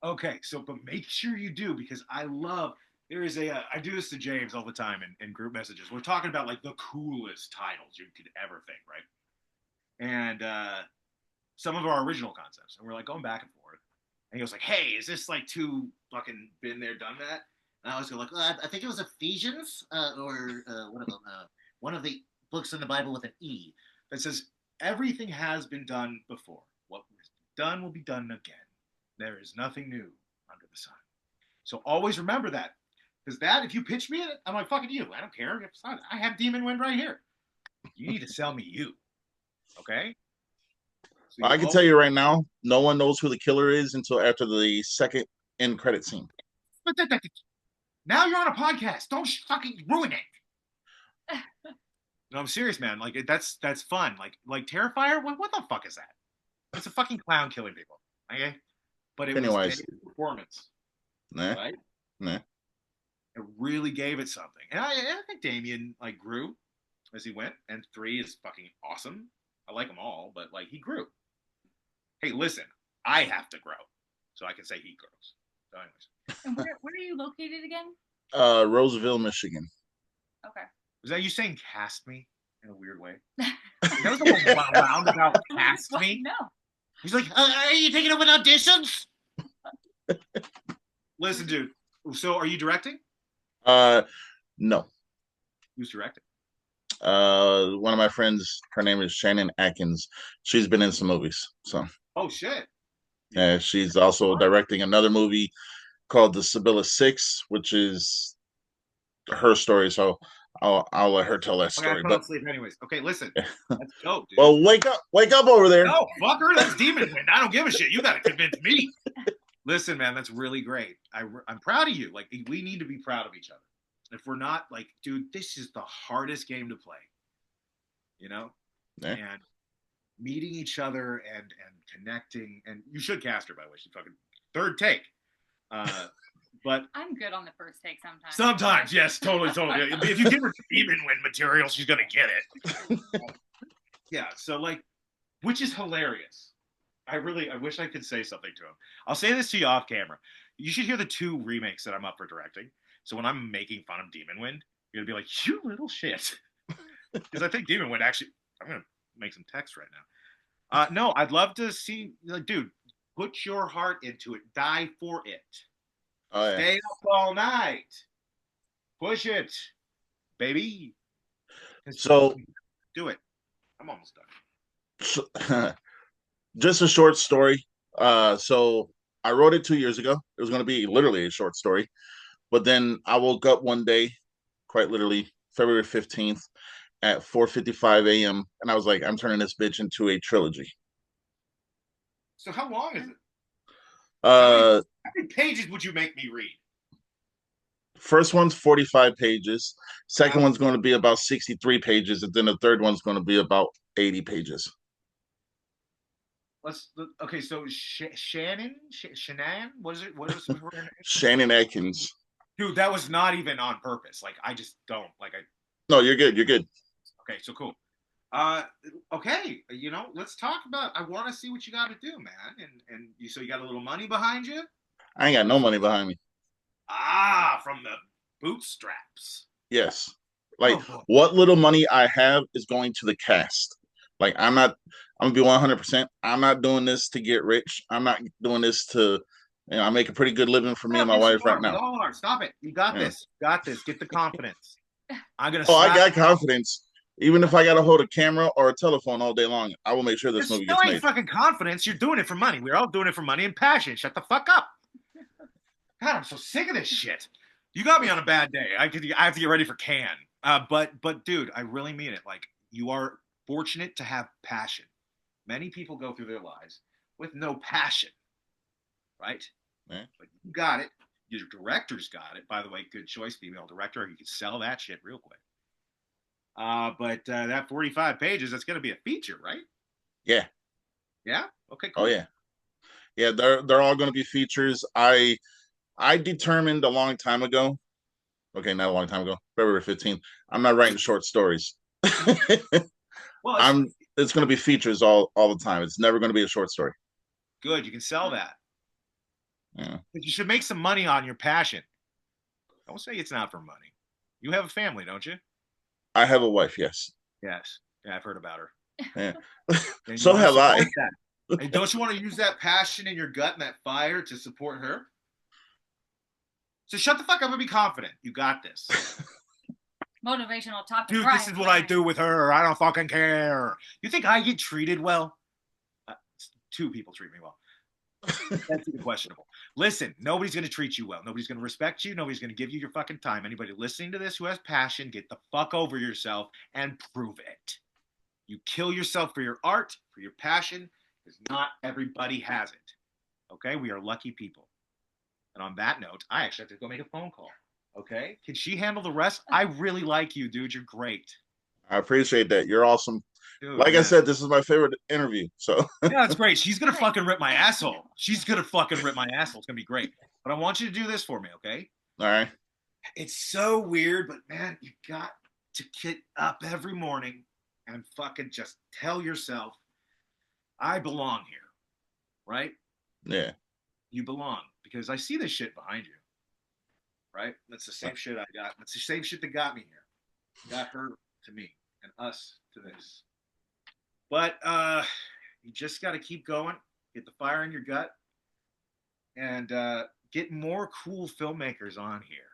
Okay, but make sure you do, because I do this to James all the time in group messages. We're talking about the coolest titles you could ever think, right? And some of our original concepts, and we're going back and forth. And he was like, "Hey, is this like too fucking been there, done that?" And I was like, I think it was Ephesians or one of them, one of the books in the Bible with an E. "That says everything has been done before. What was done will be done again. There is nothing new under the sun." So always remember that, because that if you pitch me it, I'm like, "Fucking you. I don't care. If it's not, I have Demon Wind right here. You need to sell me you, okay?" So I can tell you right now, no one knows who the killer is until after the second end credit scene. But now you're on a podcast. Don't fucking ruin it. No, I'm serious, man. Like that's fun. Like Terrifier. What the fuck is that? It's a fucking clown killing people. Okay, but it Pennywise. was a performance, Nah, right? nah. It really gave it something, and I think Damien like grew as he went. And 3 is fucking awesome. I like them all, but like he grew. Hey, listen, I have to grow, so I can say he grows. So, anyways, And where are you located again? Roseville, Michigan. Okay. was that you saying cast me in a weird way? That was a little roundabout cast me. No. He's like, Are you taking up with auditions? listen, dude. So, are you directing? No. Who's directing? One of my friends, her name is Shannon Atkins. She's been in some movies. So Oh shit. yeah, she's also directing another movie called The Sibylla 6, which is her story. So I'll let her tell that Okay, I story. fell But asleep anyways. Okay, listen. That's dope, dude. well, wake up over there. No, fucker, that's Demon Wind. I don't give a shit. You gotta convince me. Listen, man, that's really great. I'm proud of you. Like, we need to be proud of each other. If we're not, like, dude, this is the hardest game to play. You know? Yeah. And meeting each other and connecting. And you should cast her, by the way. She's fucking third take. But I'm good on the first take sometimes. sometimes, yes, totally. If you give her Demon Wind material, she's gonna get it. Yeah, so like, which is hilarious. I wish I could say something to him. I'll say this to you off camera. You should hear the 2 remakes that I'm up for directing. So when I'm making fun of Demon Wind, you're gonna be like, "You little shit," because I think Demon Wind actually. I'm gonna make some text right now. No, I'd love to see, like, dude, put your heart into it. Die for it. Oh, yeah. Stay up all night. Push it, baby. So do it. I'm almost done. So, just a short story. So I wrote it 2 years ago. It was going to be literally a short story, but then I woke up one day, quite literally February 15th at 4:55 a.m. and I was like, I'm turning this bitch into a trilogy. So how long is it? How many pages would you make me read? First one's 45 pages. Second one's going to be about 63 pages, and then the third one's going to be about 80 pages. Okay, so Shannon, what is it? What is her name? Shannon Atkins. Dude, that was not even on purpose. Like, I just don't like. No, you're good. You're good. Okay, so cool. Okay, let's talk about. I want to see what you got to do, man. And so you got a little money behind you? I ain't got no money behind me. From the bootstraps. Yes. Like, what little money I have is going to the cast. Like, I'm gonna be 100%. I'm not doing this to get rich. I'm not doing this to, I make a pretty good living for me and my wife right now. We all are. Stop it. You got this. You got this. Get the confidence. I'm gonna. I got confidence. Even if I got to hold a camera or a telephone all day long, I will make sure this movie gets made. Fucking confidence. You're doing it for money. We're all doing it for money and passion. Shut the fuck up. God, I'm so sick of this shit. You got me on a bad day. I have to get ready for Cannes. But dude, I really mean it. Like, you are fortunate to have passion. Many people go through their lives with no passion, right? Yeah. But you got it. Your director's got it. By the way, good choice, female director. You can sell that shit real quick. But that 45 pages, that's going to be a feature, right? Yeah. Yeah? Okay, cool. Oh, yeah. Yeah, they're all going to be features. I determined a long time ago. Okay, not a long time ago. February 15th. I'm not writing short stories. Well, it's going to be features all the time. It's never going to be a short story. Good. You can sell that. Yeah. But you should make some money on your passion. Don't say it's not for money. You have a family, don't you? I have a wife, yes. Yes. Yeah, I've heard about her. Yeah. So have I. Hey, don't you want to use that passion in your gut and that fire to support her? So shut the fuck up and be confident. You got this. Motivational talk to Dude, Bryan. this is what I do with her. I don't fucking care. You think I get treated well? Two people treat me well. That's even questionable. Listen, nobody's going to treat you well. Nobody's going to respect you. Nobody's going to give you your fucking time. Anybody listening to this who has passion, get the fuck over yourself and prove it. You kill yourself for your art, for your passion, because not everybody has it. Okay? We are lucky people. And on that note, I actually have to go make a phone call. Okay? Can she handle the rest? I really like you, dude. You're great. I appreciate that. You're awesome. Dude, like man. I said, this is my favorite interview. So yeah, that's great. She's gonna fucking rip my asshole. She's gonna fucking rip my asshole. It's gonna be great. But I want you to do this for me, okay? all right. It's so weird, but man, you got to get up every morning and fucking just tell yourself, I belong here. Right? Yeah. You belong. Because I see this shit behind you. Right? That's the same shit I got. That's the same shit that got me here. Got her to me and us to this. But you just got to keep going, get the fire in your gut, and get more cool filmmakers on here.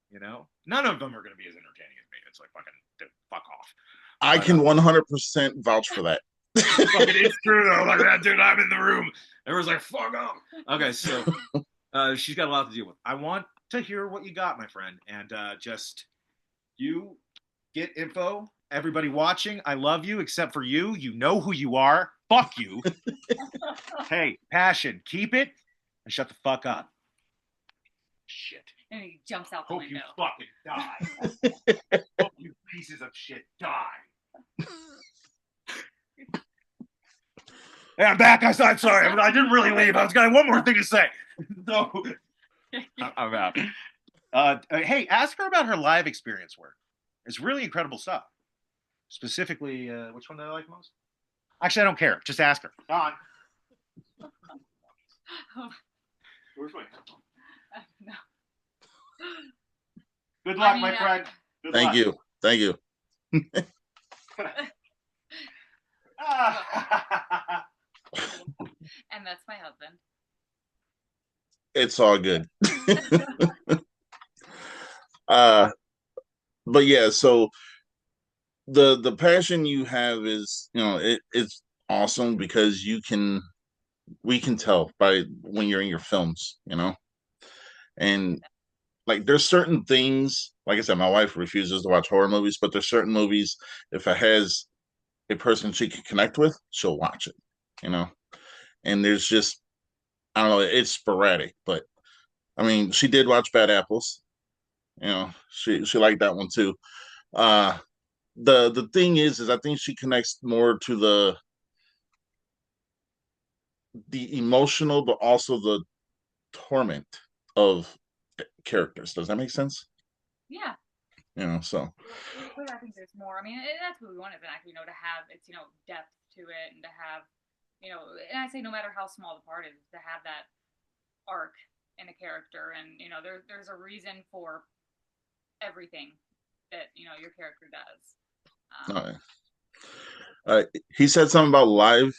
You know, none of them are going to be as entertaining as me. It's like fucking dude, fuck off. I can 100% vouch for that. It's true though. Look at that dude. I'm in the room. Everyone's like, fuck off. Okay, so she's got a lot to deal with. I want to hear what you got, my friend, and just you get info. Everybody watching, I love you, except for you. You know who you are. Fuck you. Hey, passion, keep it and shut the fuck up. Shit. And he jumps out the Hope window. you fucking die. Hope you pieces of shit die. Hey, I'm back. I'm sorry. I didn't really leave. I was got one more thing to say. So, I'm out. Hey, ask her about her live experience work. It's really incredible stuff. Specifically, which one do I like most? Actually, I don't care. Just ask her. Don. Where's my No. Good luck, I mean, my friend. Good Thank luck. you. Thank you. And that's my husband. It's all good. But yeah, so the passion you have is, it's awesome because we can tell by when you're in your films, and like there's certain things, like I said, my wife refuses to watch horror movies, but there's certain movies, if it has a person she can connect with, she'll watch it. And there's just, I don't know, it's sporadic, but I mean, she did watch Bad Apples. She liked that one too. uh the thing is I think she connects more to the emotional but also the torment of characters. Does that make sense? Yeah. So But I think there's more. I mean, that's what we want as an actor, to have it's, depth to it and to have, and I say no matter how small the part is, to have that arc in a character. And, there's a reason for everything that, your character does. he said something about live.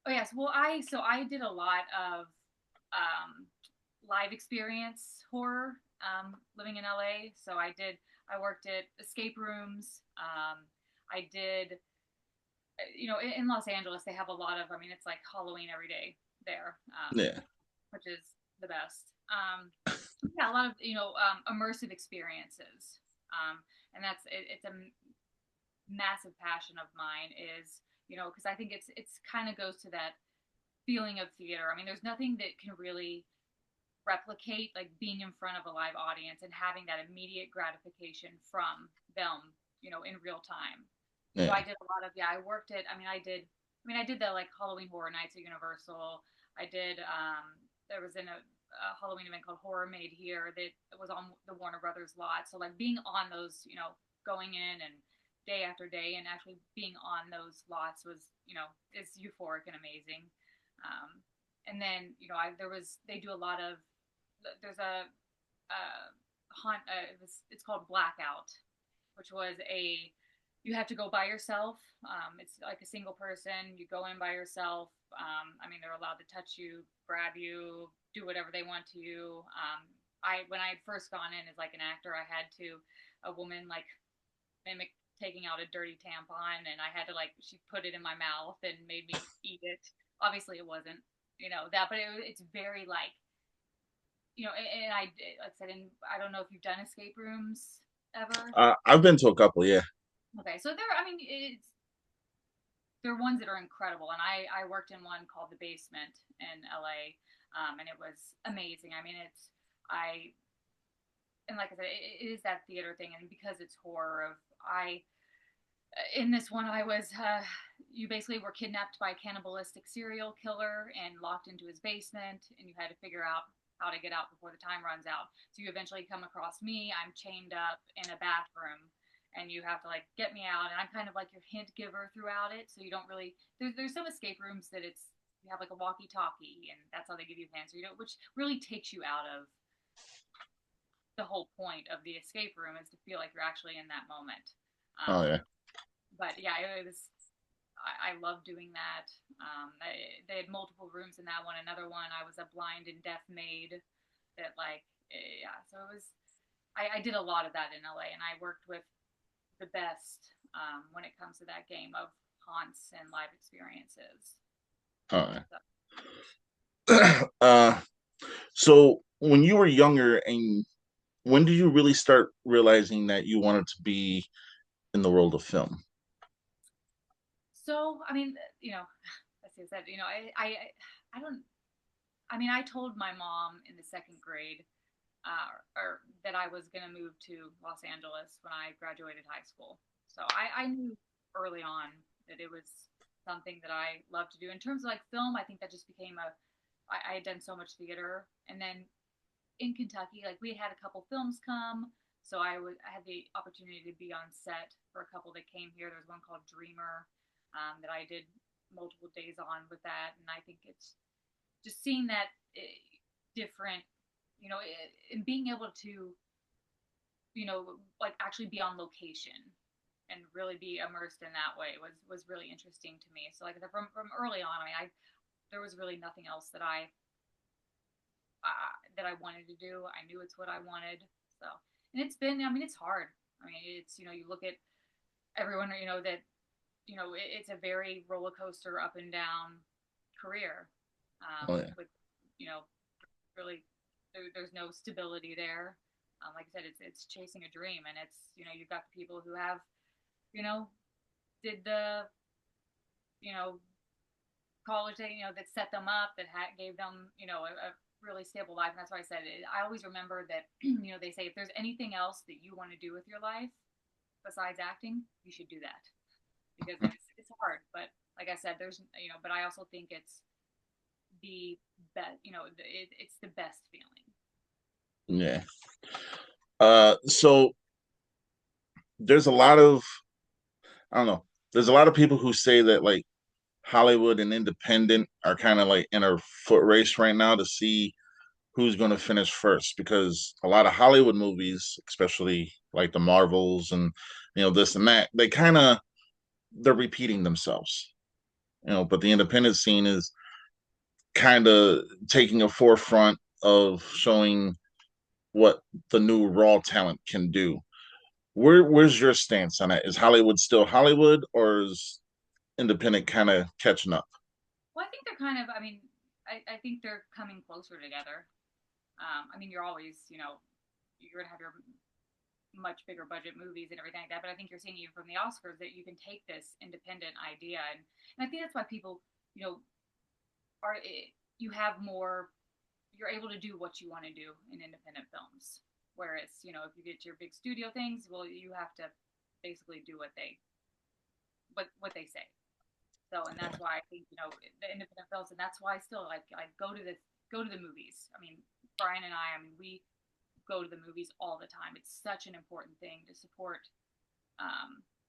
Oh yes, well I did a lot of live experience horror living in LA. So I worked at escape rooms. I did, in Los Angeles they have a lot of, it's like Halloween every day there. Yeah. Which is the best. Yeah, a lot of immersive experiences. And it's a massive passion of mine is, because I think it's kind of goes to that feeling of theater. I mean, there's nothing that can really replicate like being in front of a live audience and having that immediate gratification from them, in real time. Yeah. So I did a lot of, I worked at, I did the like Halloween Horror Nights at Universal. I did, there was a Halloween event called Horror Made Here that was on the Warner Brothers lot. So like being on those, going in and day after day and actually being on those lots was, is euphoric and amazing. And then, they do a lot of, there's a it's called Blackout, which was a you have to go by yourself. It's like a single person. You go in by yourself. I mean, they're allowed to touch you, grab you, do whatever they want to you. When I had first gone in as like an actor, I had to a woman like mimic taking out a dirty tampon, and I had to like she put it in my mouth and made me eat it. Obviously, it wasn't that, but it's very like and like I said, and I don't know if you've done escape rooms ever. I've been to a couple, yeah. Okay, so I mean, they're ones that are incredible, and I worked in one called the Basement in LA, and it was amazing. I mean, I and like I said, it is that theater thing, and because it's horror, of I in this one I was you basically were kidnapped by a cannibalistic serial killer and locked into his basement, and you had to figure out how to get out before the time runs out. So you eventually come across me. I'm chained up in a bathroom, and you have to like get me out. And I'm kind of like your hint giver throughout it. So you don't really there's some escape rooms that you have like a walkie-talkie, and that's how they give you hints, which really takes you out of the whole point of the escape room, is to feel like you're actually in that moment. Oh Um, yeah. but yeah, it was. I love doing that. They had multiple rooms in that one. Another one, I was a blind and deaf maid. That like, yeah. So it was. I did a lot of that in LA, and I worked with the best when it comes to that game of haunts and live experiences. Oh So, yeah. So when you were younger, and when did you really start realizing that you wanted to be in the world of film? I mean, as I said, I don't. I mean, I told my mom in the second grade or that I was going to move to Los Angeles when I graduated high school. So I knew early on that it was something that I loved to do. In terms of like film, I think that just became I had done so much theater. And then in Kentucky, like we had a couple films come. So I had the opportunity to be on set for a couple that came here. There's one called Dreamer that I did multiple days on with that. And I think it's just seeing that different, and being able to, like actually be on location and really be immersed in that way was really interesting to me. So like from early on, I mean, there was really nothing else that I wanted to do. I knew it's what I wanted. So, and it's been, I mean, it's hard. I mean, it's you look at everyone, that it's a very roller coaster up and down career. Oh yeah. With really there's no stability there. Like I said, it's chasing a dream, and it's you've got the people who have you know did the you know college thing, that set them up, that gave them a really stable life. And that's why I said it. I always remember that they say if there's anything else that you want to do with your life besides acting, you should do that, because it's hard. But like I said, there's but I also think it's the best. It's the best feeling. Yeah. So there's a lot of I don't know. There's a lot of people who say that like Hollywood and independent are kind of like in a foot race right now to see who's going to finish first, because a lot of Hollywood movies, especially like the Marvels and this and that, they're repeating themselves. But the independent scene is kind of taking a forefront of showing what the new raw talent can do. Where's your stance on that? Is Hollywood still Hollywood, or is independent kind of catching up? Well, I think they're kind of. I mean, I think they're coming closer together. I mean, you're always, you're gonna have your much bigger budget movies and everything like that. But I think you're seeing even from the Oscars that you can take this independent idea, and I think that's why people, are you have more. You're able to do what you want to do in independent films. Whereas, if you get your big studio things, well, you have to basically do what they say. So, and that's why I think the independent films, and that's why I still like go to the movies. I mean, Bryan and I mean, we go to the movies all the time. It's such an important thing to support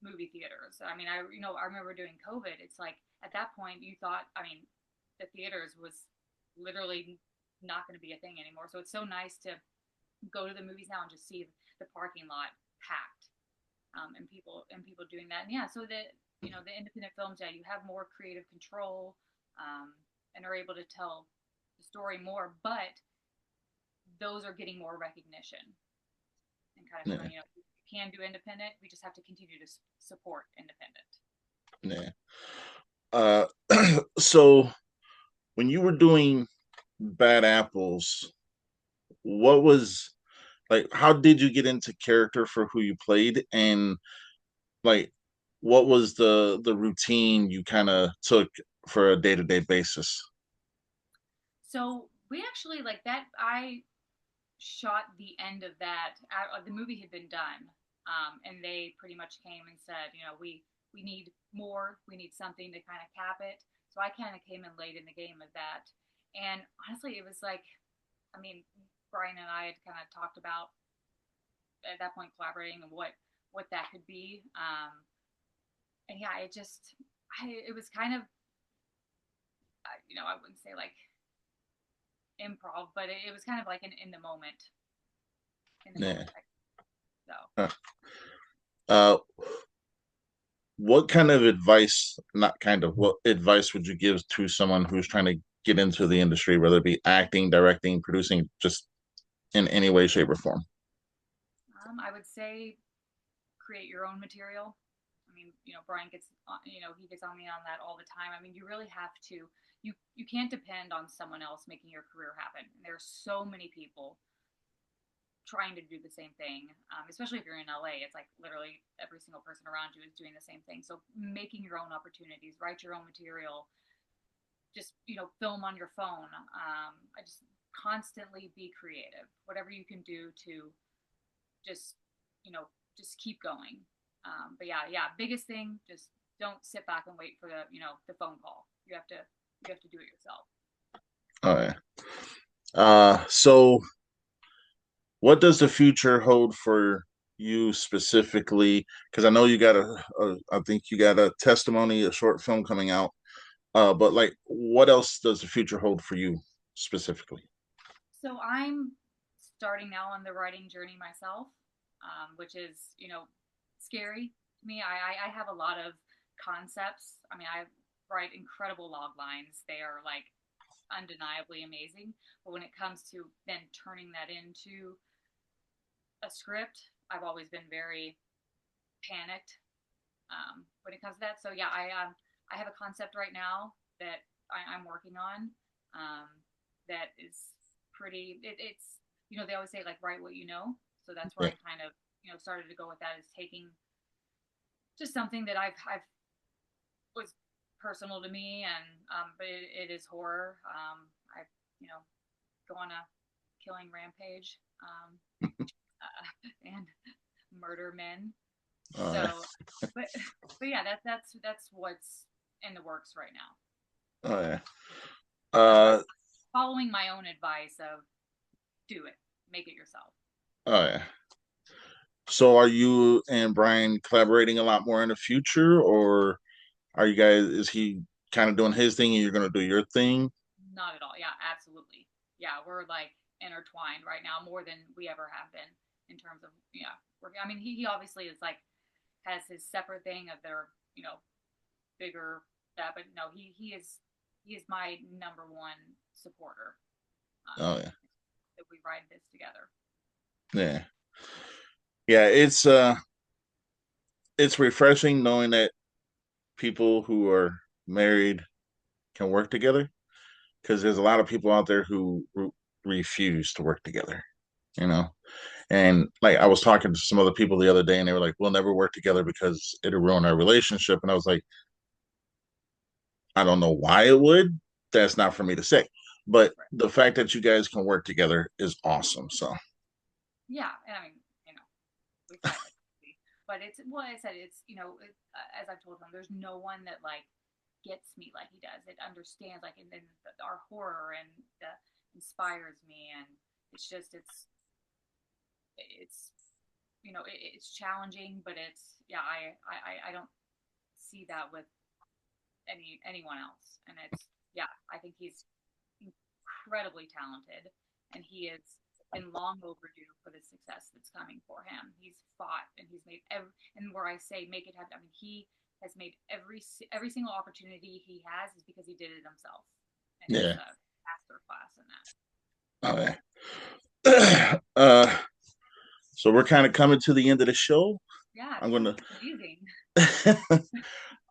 movie theaters. I mean, I remember during COVID. It's like at that point you thought, I mean, the theaters was literally not going to be a thing anymore. So it's so nice to go to the movies now and just see the parking lot packed. and people doing that. And yeah, so that the independent films, yeah, you have more creative control, and are able to tell the story more, but those are getting more recognition and kind of Yeah. showing, you can do independent. We just have to continue to support independent. Yeah. So when you were doing Bad Apples, what was like? How did you get into character for who you played, and like, what was the routine you kind of took for a day-to-day basis? So we actually like that. I shot the end of that. The movie had been done, and they pretty much came and said, we need more. We need something to kind of cap it. So I kind of came in late in the game of that, and honestly, it was like, I mean, Bryan and I had kind of talked about at that point collaborating and what that could be. And yeah, it was kind of, I wouldn't say like improv, but it was kind of like in the moment. In the Yeah. moment. So. Uh, what kind of advice, not kind of, what advice would you give to someone who's trying to get into the industry, whether it be acting, directing, producing, just in any way, shape, or form? I would say create your own material. I mean, Bryan gets, he gets on me on that all the time. I mean, you really have to, you can't depend on someone else making your career happen. There's so many people trying to do the same thing, especially if you're in LA. It's like literally every single person around you is doing the same thing. So making your own opportunities, write your own material, just film on your phone. I just constantly be creative. Whatever you can do to just just keep going. But yeah, biggest thing, just don't sit back and wait for the phone call. You have to do it yourself. Oh yeah. So what does the future hold for you specifically? Because I know you got I think you got a testimony, a short film coming out. But like, what else does the future hold for you specifically? So I'm starting now on the writing journey myself, which is scary to me. I have a lot of concepts. I mean, I write incredible log lines. They are like undeniably amazing. But when it comes to then turning that into a script, I've always been very panicked when it comes to that. So yeah, I have a concept right now that I'm working on, that is pretty. It's they always say like write what you know. So that's where Yeah. I kind of started to go with that, is taking just something that I've was personal to me, and but it is horror. I go on a killing rampage, and murder men. Uh, So, but yeah, that's what's in the works right now. oh yeah. As far Uh, as following my own advice of do it, make it yourself. oh yeah. So are you and Bryan collaborating a lot more in the future, or are you guys? Is he kind of doing his thing and you're gonna do your thing? Not at all. Yeah, absolutely. Yeah, we're like intertwined right now more than we ever have been in terms of working. I mean, he obviously is like has his separate thing of their bigger that, but no, he is my number one supporter. Oh yeah. That we ride this together. Yeah. Yeah. It's refreshing knowing that people who are married can work together, because there's a lot of people out there who refuse to work together, you know. And like, I was talking to some other people the other day, and they were like, "We'll never work together because it'll ruin our relationship." And I was like, "I don't know why it would. That's not for me to say." But Right. the fact that you guys can work together is awesome. So Yeah, and I mean, we fight like crazy, but it's well, I said it's as I've told him, there's no one that like gets me like he does. It understands like, and then our horror and inspires me, and it's just it's it's challenging, but it's yeah, I don't see that with anyone else, and it's yeah, I think he's incredibly talented, and he has been long overdue for the success that's coming for him. He's spot, and he's made and where I say make it happen, I mean he has made every single opportunity he has is because he did it himself, and he's Yeah. a master class in that. Okay. So we're kind of coming to the end of the show. Yeah, I'm gonna amazing.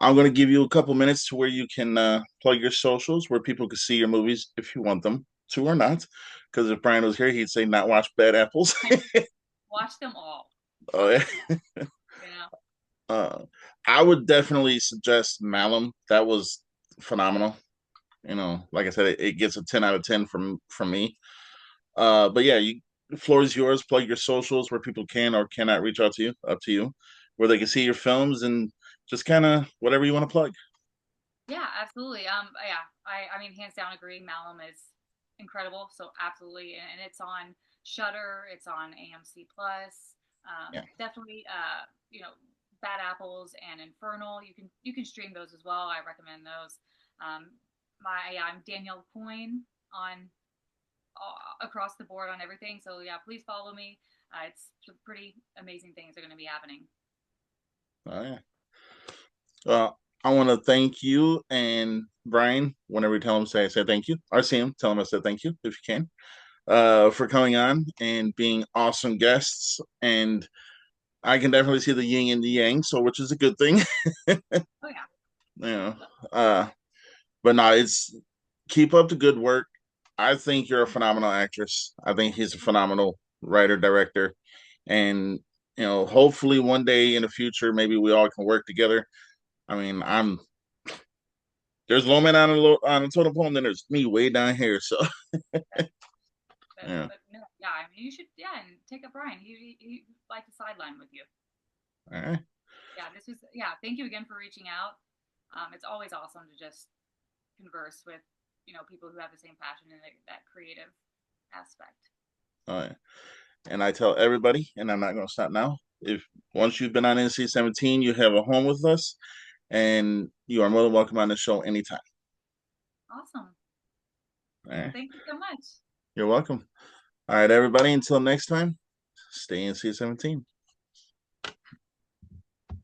I'm gonna give you a couple minutes to where you can plug your socials, where people can see your movies if you want them to or not. Because if Bryan was here, he'd say not watch Bad Apples. Watch them all. Oh yeah. You know. I would definitely suggest Malum. That was phenomenal. Like I said, it gets a 10 out of 10 from me. But yeah, the floor is yours. Plug your socials where people can or cannot reach out to you. Up to you, where they can see your films and just kind of whatever you want to plug. Yeah, absolutely. Yeah, I mean, hands down, agree. Malum is incredible. So absolutely, and it's on Shutter. It's on AMC Plus. Yeah. Definitely. Bad Apples and Infernal. You can stream those as well. I recommend those. I'm Danielle Coyne on across the board on everything. So yeah, please follow me. It's some pretty amazing things are going to be happening. Oh yeah. Well, I want to thank you and Bryan. Whenever you tell him, say thank you. Or see him, tell him I said thank you if you can. For coming on and being awesome guests. And I can definitely see the yin and the yang, so which is a good thing. Oh yeah. But no, it's keep up the good work. I think you're a phenomenal actress. I think he's a phenomenal writer, director. And hopefully one day in the future, maybe we all can work together. I mean, there's low man on the totem pole, and then there's me way down here. So yeah. But no, yeah, I mean, you should, and take up Bryan. He like to sideline with you. All right. Yeah. Thank you again for reaching out. It's always awesome to just converse with, people who have the same passion and that creative aspect. All right. And I tell everybody, and I'm not going to stop now. If once you've been on NC-17, you have a home with us, and you are more than welcome on the show anytime. Awesome. All right. Thank you so much. You're welcome. All right, everybody. Until next time, stay NC-17.